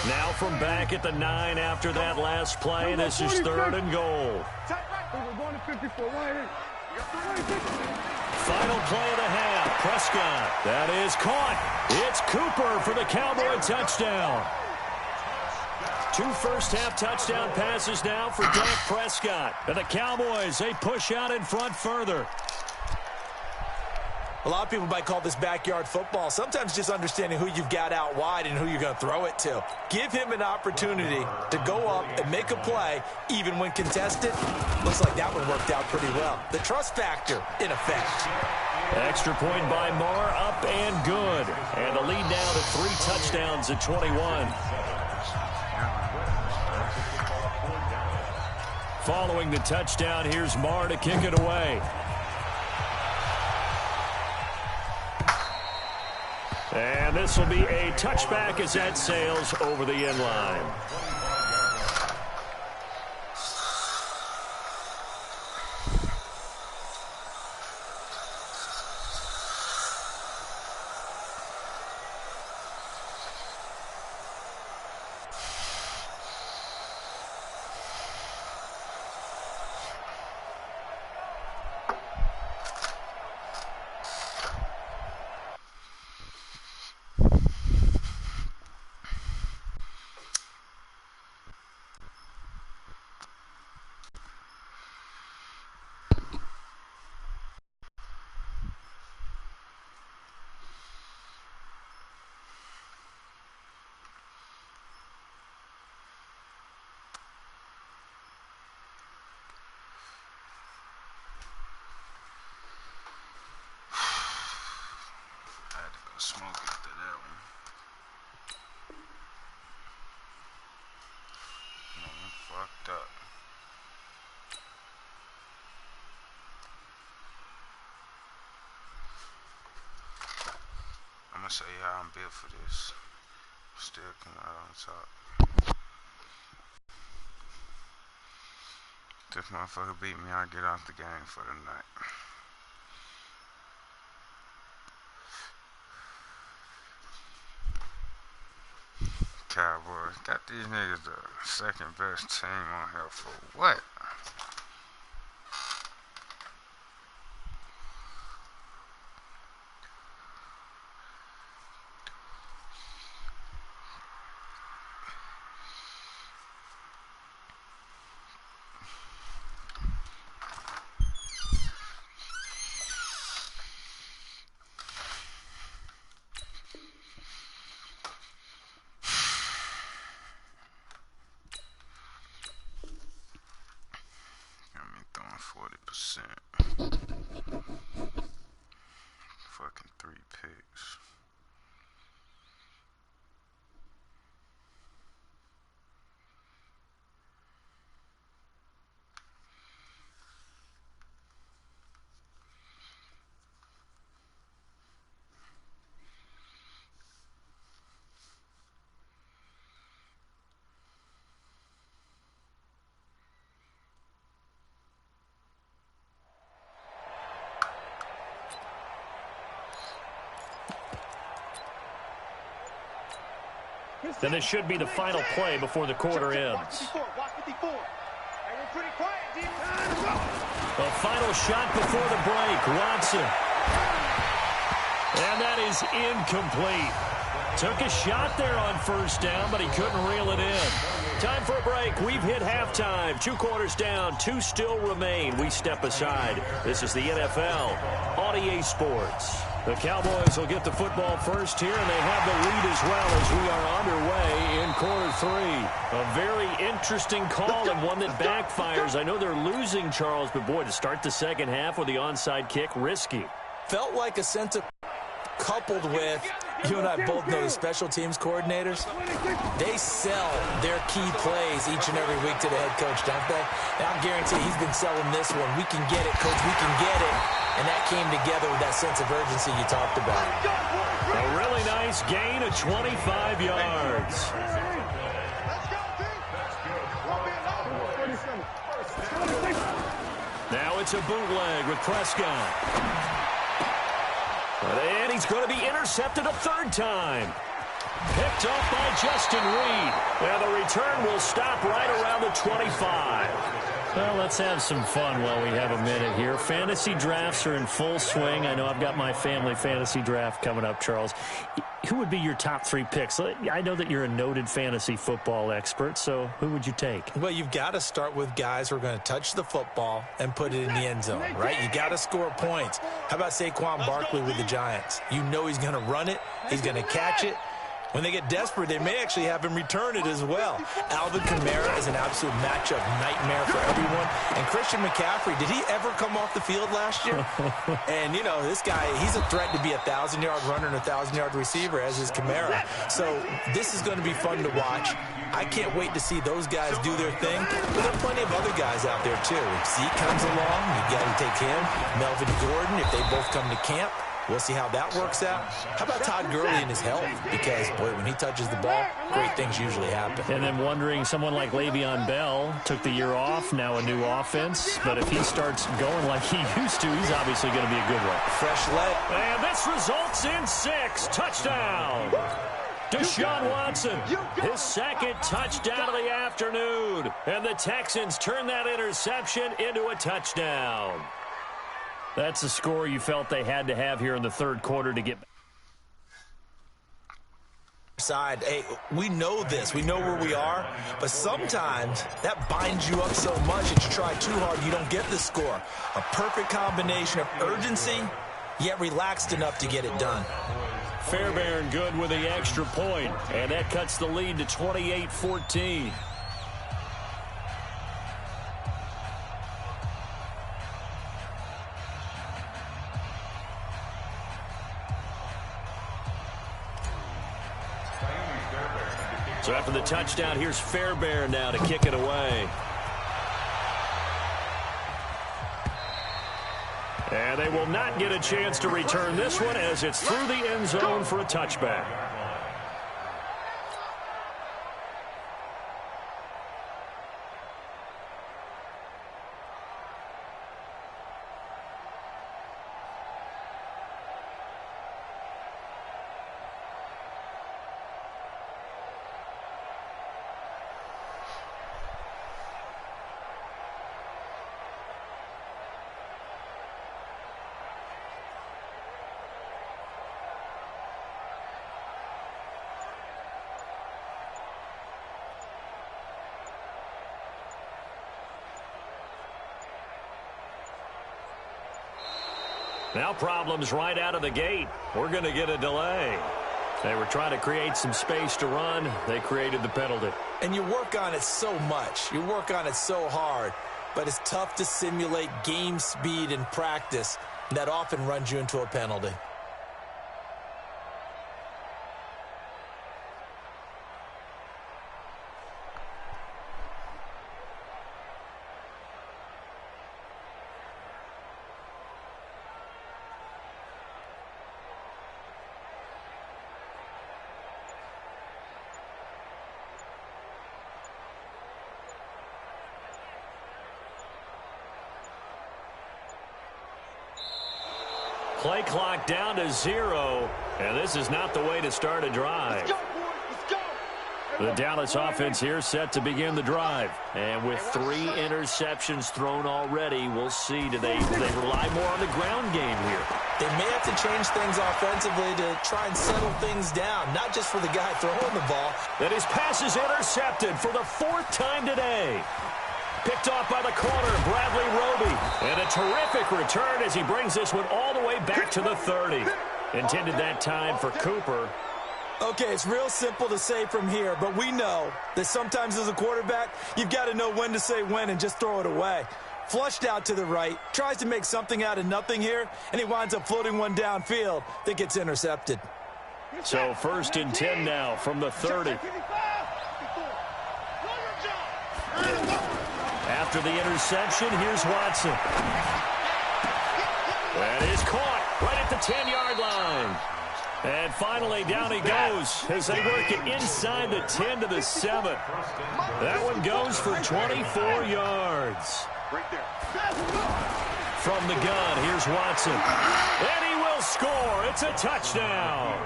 Now from back at the 9 after that last play, this is 3rd and goal. Final play of the half. Prescott. That is caught. It's Cooper for the Cowboy touchdown. 2 first-half touchdown passes now for Dak Prescott. And the Cowboys, they push out in front further.
A lot of people might call this backyard football. Sometimes just understanding who you've got out wide and who you're going to throw it to. Give him an opportunity to go up and make a play, even when contested. Looks like that one worked out pretty well. The trust factor, in effect.
Extra point by Marr, up and good. And the lead now to 3 touchdowns at 21. Following the touchdown, here's Marr to kick it away. And this will be a touchback as that sails over the end line.
Smoke after that one. No, I'm fucked up. I'm gonna show you how I'm built for this. Still coming out on top. If this motherfucker beat me, I'll get off the game for the night. Cowboys got these niggas the 2nd best team on here for what? Fucking 3 picks.
Then this should be the final play before the quarter ends.
Watch 54. Hey, we're pretty quiet, defense.
The final shot before the break, Watson. And that is incomplete. Took a shot there on first down, but he couldn't reel it in. Time for a break. We've hit halftime. 2 quarters down, 2 still remain. We step aside. This is the NFL on EA Sports. The Cowboys will get the football first here, and they have the lead as well as we are underway in quarter 3. A very interesting call and one that backfires. I know they're losing, Charles, but boy, to start the second half with the onside kick, risky.
Felt like a sense of coupled with, you and I both know the special teams coordinators, they sell their key plays each and every week to the head coach, don't they? And I guarantee he's been selling this one. We can get it, coach, we can get it. And that came together with that sense of urgency you talked about.
A really nice gain of 25 yards. Now it's a bootleg with Prescott. And he's going to be intercepted a 3rd time. Picked off by Justin Reed. And the return will stop right around the 25. Well, let's have some fun while we have a minute here. Fantasy drafts are in full swing. I know I've got my family fantasy draft coming up, Charles. Who would be your top 3 picks? I know that you're a noted fantasy football expert, so who would you take?
Well, you've got to start with guys who are going to touch the football and put it in the end zone, right? You got to score points. How about Saquon Barkley with the Giants? You know he's going to run it. He's going to catch it. When they get desperate, they may actually have him return it as well. Alvin Kamara is an absolute matchup nightmare for everyone. And Christian McCaffrey, did he ever come off the field last year? And, you know, this guy, he's a threat to be a 1,000-yard runner and a 1,000-yard receiver, as is Kamara. So this is going to be fun to watch. I can't wait to see those guys do their thing. But there are plenty of other guys out there, too. If Zeke comes along, you got to take him. Melvin Gordon, if they both come to camp. We'll see how that works out. How about Todd Gurley and his health? Because, boy, when he touches the ball, great things usually happen.
And then wondering, someone like Le'Veon Bell took the year off, now a new offense. But if he starts going like he used to, he's obviously going to be a good one.
Fresh leg.
And this results in 6. Touchdown. Deshaun Watson, his 2nd touchdown of the afternoon. And the Texans turn that interception into a touchdown. That's the score you felt they had to have here in the 3rd quarter to get.
Side, hey, we know this. We know where we are. But sometimes that binds you up so much that you try too hard, you don't get the score. A perfect combination of urgency, yet relaxed enough to get it done.
Fairbairn good with the extra point, and that cuts the lead to 28-14. So after the touchdown, here's Fairbairn now to kick it away. And they will not get a chance to return this one as it's through the end zone for a touchback. Now problems right out of the gate. We're going to get a delay. They were trying to create some space to run. They created the penalty.
And you work on it so much. You work on it so hard. but it's tough to simulate game speed in practice. That often runs you into a penalty.
Play clock down to 0, and this is not the way to start a drive.
Let's go, boys. Let's go.
The Dallas offense here set to begin the drive. And with 3 interceptions thrown already, we'll see. Do they rely more on the ground game here?
They may have to change things offensively to try and settle things down, not just for the guy throwing the ball.
And his pass is intercepted for the 4th time today. Picked off by the corner, Bradley Roby. And a terrific return as he brings this one all the way back to the 30. Intended that time for Cooper.
Okay, it's real simple to say from here, but we know that sometimes as a quarterback, you've got to know when to say when and just throw it away. Flushed out to the right, tries to make something out of nothing here, and he winds up floating one downfield that gets intercepted.
So 1st and 10 now from the 30. After the interception, here's Watson. That is caught right at the 10-yard line. And finally, down he goes as they work it inside the 10 to the 7. That one goes for 24 yards. From the gun, here's Watson. And he will score. It's a touchdown.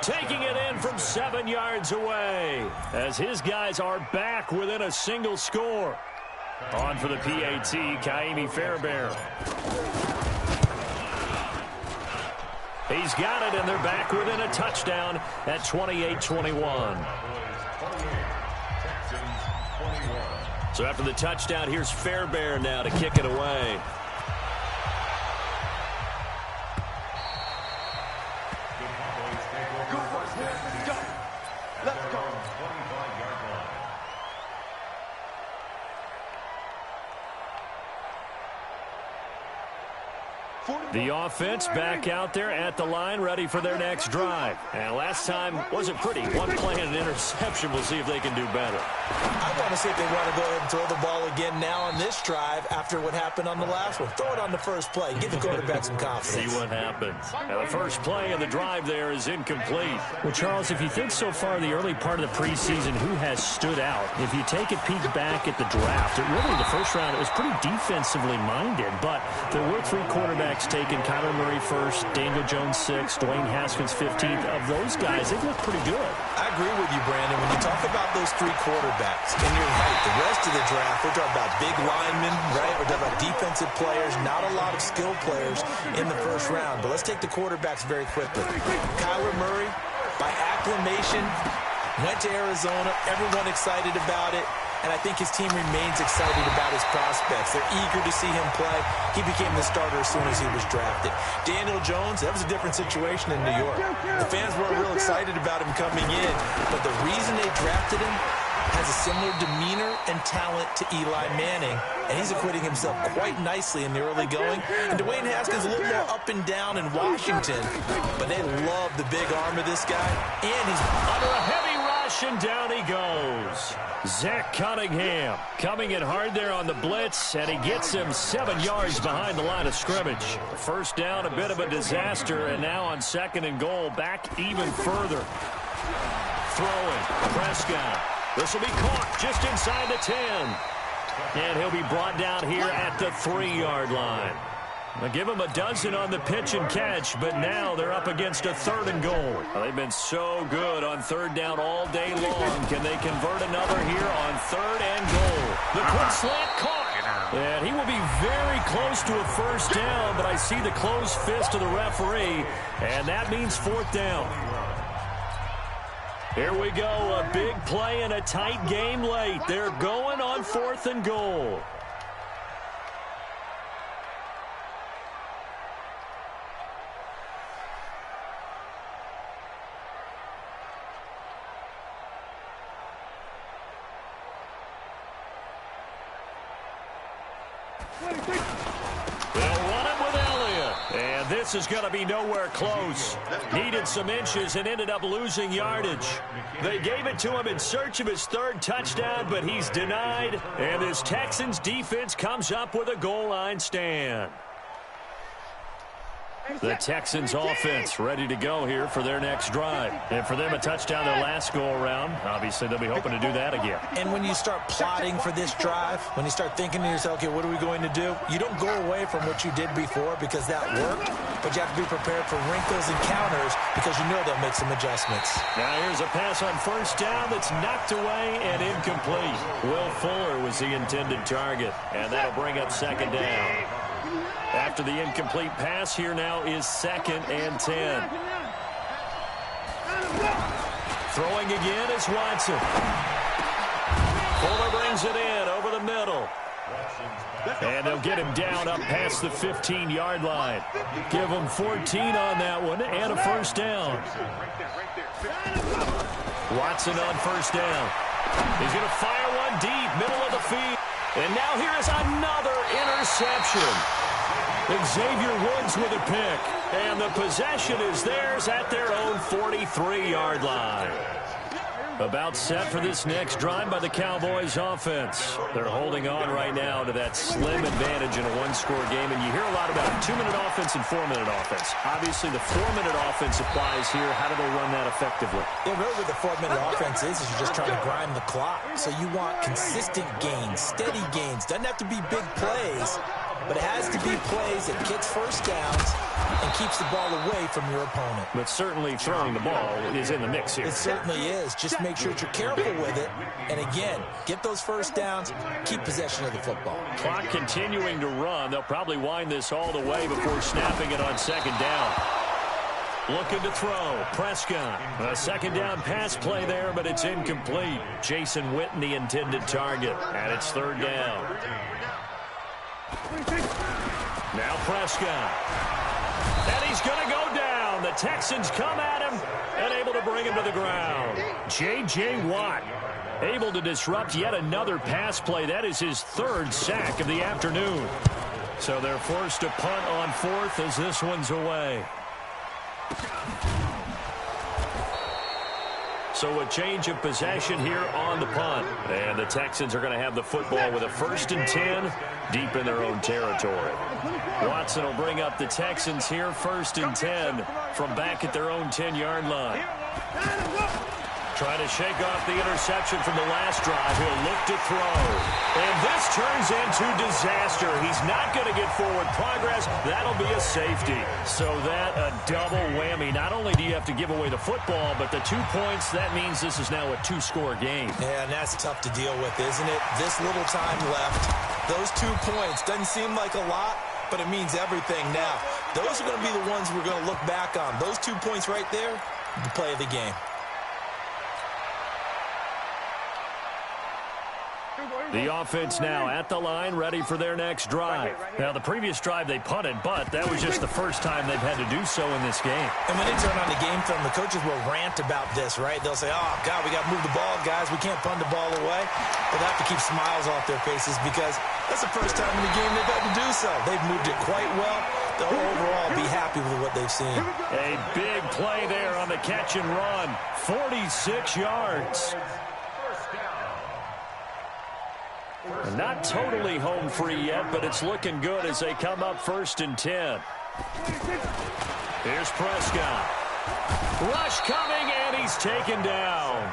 Taking it in from 7 yards away as his guys are back within a single score. On for the PAT, Kaimi Fairbairn. He's got it, and they're back within a touchdown at 28-21. So after the touchdown, here's Fairbairn now to kick it away.
Let's go.
The offense back out there at the line, ready for their next drive. And last time wasn't pretty. One play and an interception. We'll see if they can do better.
I want to see if they want to go ahead and throw the ball again now on this drive after what happened on the last one. Throw it on the first play. Give the quarterback some confidence.
See what happens. Now, the first play of the drive there is incomplete. Well, Charles, if you think so far the early part of the preseason, who has stood out? If you take a peek back at the draft, really the first round, it was pretty defensively minded. But there were 3 quarterbacks taken. Kyler Murray first, Daniel Jones 6th, Dwayne Haskins 15th. Of those guys, they look pretty good.
I agree with you, Brandon. When you talk about those 3 quarterbacks, and you're right, the rest of the draft, we're talking about big linemen, right? We're talking about defensive players, not a lot of skilled players in the first round. But let's take the quarterbacks very quickly. Kyler Murray, by acclamation, went to Arizona. Everyone excited about it. And I think his team remains excited about his prospects. They're eager to see him play. He became the starter as soon as he was drafted. Daniel Jones, that was a different situation in New York. The fans weren't real excited about him coming in, but the reason they drafted him has a similar demeanor and talent to Eli Manning, and he's acquitting himself quite nicely in the early going. And Dwayne Haskins a little more up and down in Washington, but they love the big arm of this guy, and he's
under a heavy rush, and down he goes. Zach Cunningham coming in hard there on the blitz, and he gets him 7 yards behind the line of scrimmage. First down, a bit of a disaster, and now on 2nd and goal, back even further. Throwing, Prescott. This will be caught just inside the 10. And he'll be brought down here at the 3-yard line. Now give them a dozen on the pitch and catch, but now they're up against a 3rd and goal. Well, they've been so good on 3rd down all day long. Can they convert another here on 3rd and goal? The quick slant caught. And he will be very close to a first down, but I see the closed fist of the referee, and that means 4th down. Here we go, a big play in a tight game late. They're going on 4th and goal. They'll run it with Elliott. And this is going to be nowhere close. Needed some inches and ended up losing yardage. They gave it to him in search of his third touchdown, but he's denied. And this Texans defense comes up with a goal line stand. The Texans offense ready to go here for their next drive. And for them, a touchdown their last go-around. Obviously, they'll be hoping to do that again.
And when you start plotting for this drive, when you start thinking to yourself, okay, what are we going to do? You don't go away from what you did before because that worked, but you have to be prepared for wrinkles and counters because you know they'll make some adjustments.
Now here's a pass on first down that's knocked away and incomplete. Will Fuller was the intended target, and that'll bring up second down. After the incomplete pass, here now is 2nd and 10. Throwing again is Watson. Fuller brings it in over the middle. And they'll get him down up past the 15-yard line. Give him 14 on that one and a first down. Watson on first down. He's going to fire one deep, middle of the field. And now here is another interception. Xavier Woods with a pick, and the possession is theirs at their own 43-yard line. About set for this next drive by the Cowboys offense. They're holding on right now to that slim advantage in a one-score game, and you hear a lot about 2-minute offense and 4-minute offense. Obviously, the 4-minute offense applies here. How do they run that effectively?
Yeah, really what the 4-minute offense is you're just trying to grind the clock. So you want consistent gains, steady gains. Doesn't have to be big plays, but it has to be plays that gets first downs and keeps the ball away from your opponent.
But certainly throwing the ball is in the mix here.
It certainly is. Just make sure that you're careful with it. And again, get those first downs, keep possession of the football.
Clock continuing to run. They'll probably wind this all the way before snapping it on second down. Looking to throw. Prescott. A second down pass play there, but it's incomplete. Jason Witten, the intended target. And it's third down. Now Prescott. And he's going to go down. The Texans come at him and able to bring him to the ground. J.J. Watt able to disrupt yet another pass play. That is his third sack of the afternoon. So they're forced to punt on fourth as this one's away. So a change of possession here on the punt. And the Texans are going to have the football with a 1st and 10 deep in their own territory. Watson will bring up the Texans here 1st and 10 from back at their own 10-yard line. Trying to shake off the interception from the last drive. He'll look to throw. And this turns into disaster. He's not going to get forward progress. That'll be a safety. So that a double whammy. Not only do you have to give away the football, but the 2 points, that means this is now a 2-score game.
Yeah, and that's tough to deal with, isn't it? This little time left. Those 2 points doesn't seem like a lot, but it means everything now. Those are going to be the ones we're going to look back on. Those 2 points right there, the play of the game.
The offense now at the line, ready for their next drive. Now, the previous drive they punted, but that was just the first time they've had to do so in this game.
And when they turn on the game film, the coaches will rant about this, right? They'll say, oh, God, we got to move the ball, guys. We can't punt the ball away. But they have to keep smiles off their faces because that's the first time in the game they've had to do so. They've moved it quite well. They'll overall be happy with what they've seen.
A big play there on the catch and run. 46 yards. Not totally home free yet, but it's looking good as they come up 1st and 10. Here's Prescott. Rush coming, and he's taken down.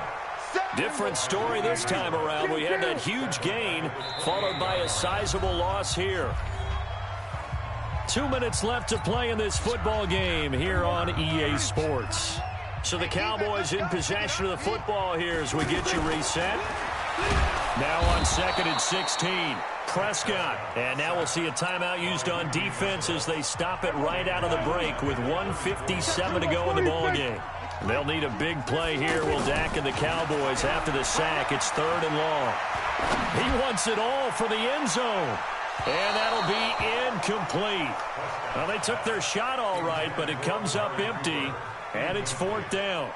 Different story this time around. We had that huge gain, followed by a sizable loss here. 2 minutes left to play in this football game here on EA Sports. So the Cowboys in possession of the football here as we get you reset. Now on 2nd and 16, Prescott. And now we'll see a timeout used on defense as they stop it right out of the break with 1:57 to go in the ballgame. They'll need a big play here, will Dak and the Cowboys after the sack. It's 3rd and long. He wants it all for the end zone. And that'll be incomplete. Well, they took their shot all right, but it comes up empty, and it's 4th down.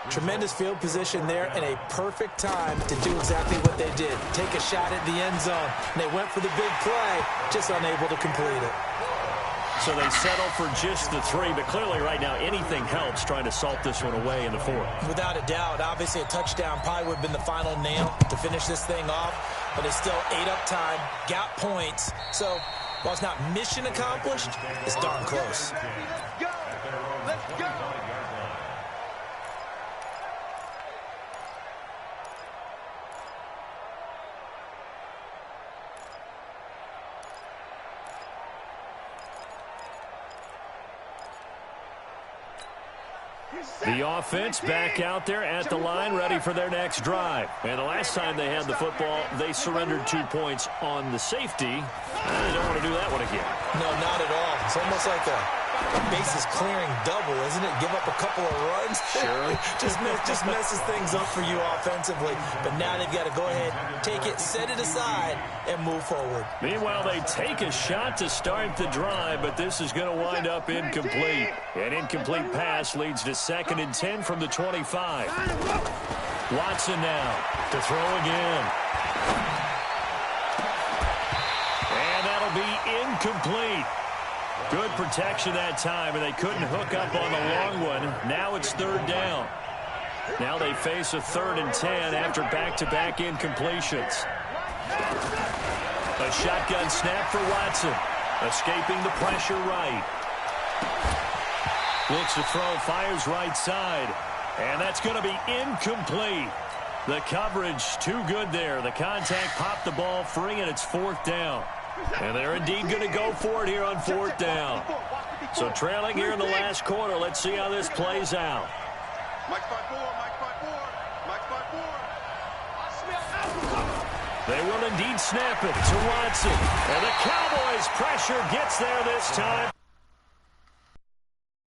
Tremendous field position there and a perfect time to do exactly what they did. Take a shot at the end zone. And they went for the big play, just unable to complete it.
So they settle for just the 3, but clearly right now anything helps trying to salt this one away in the 4th.
Without a doubt, obviously a touchdown probably would have been the final nail to finish this thing off, but it's still ate up time, got points. So while it's not mission accomplished, it's darn close.
Let's go. Let's go.
The offense back out there at the line, ready for their next drive. And the last time they had the football, they surrendered 2 points on the safety. They don't want to do that one again.
No, not at all. It's almost like a bases clearing double, isn't it? Give up a couple of runs.
Sure.
just messes things up for you offensively. But now they've got to go ahead, take it, set it aside, and move forward.
Meanwhile, they take a shot to start the drive, but this is going to wind up incomplete. An incomplete pass leads to 2nd and 10 from the 25. Watson now to throw again. And that'll be incomplete. Good protection that time, and they couldn't hook up on the long one. Now it's 3rd down. Now they face a 3rd and 10 after back-to-back incompletions. A shotgun snap for Watson. Escaping the pressure right. Looks to throw, fires right side. And that's going to be incomplete. The coverage too good there. The contact popped the ball free, and it's 4th down. And they're indeed going to go for it here on 4th down. So trailing here in the last quarter. Let's see how this plays out.
Mike 5-4, Mike 5-4, Mike 5-4.
They will indeed snap it to Watson. And the Cowboys' pressure gets there this time.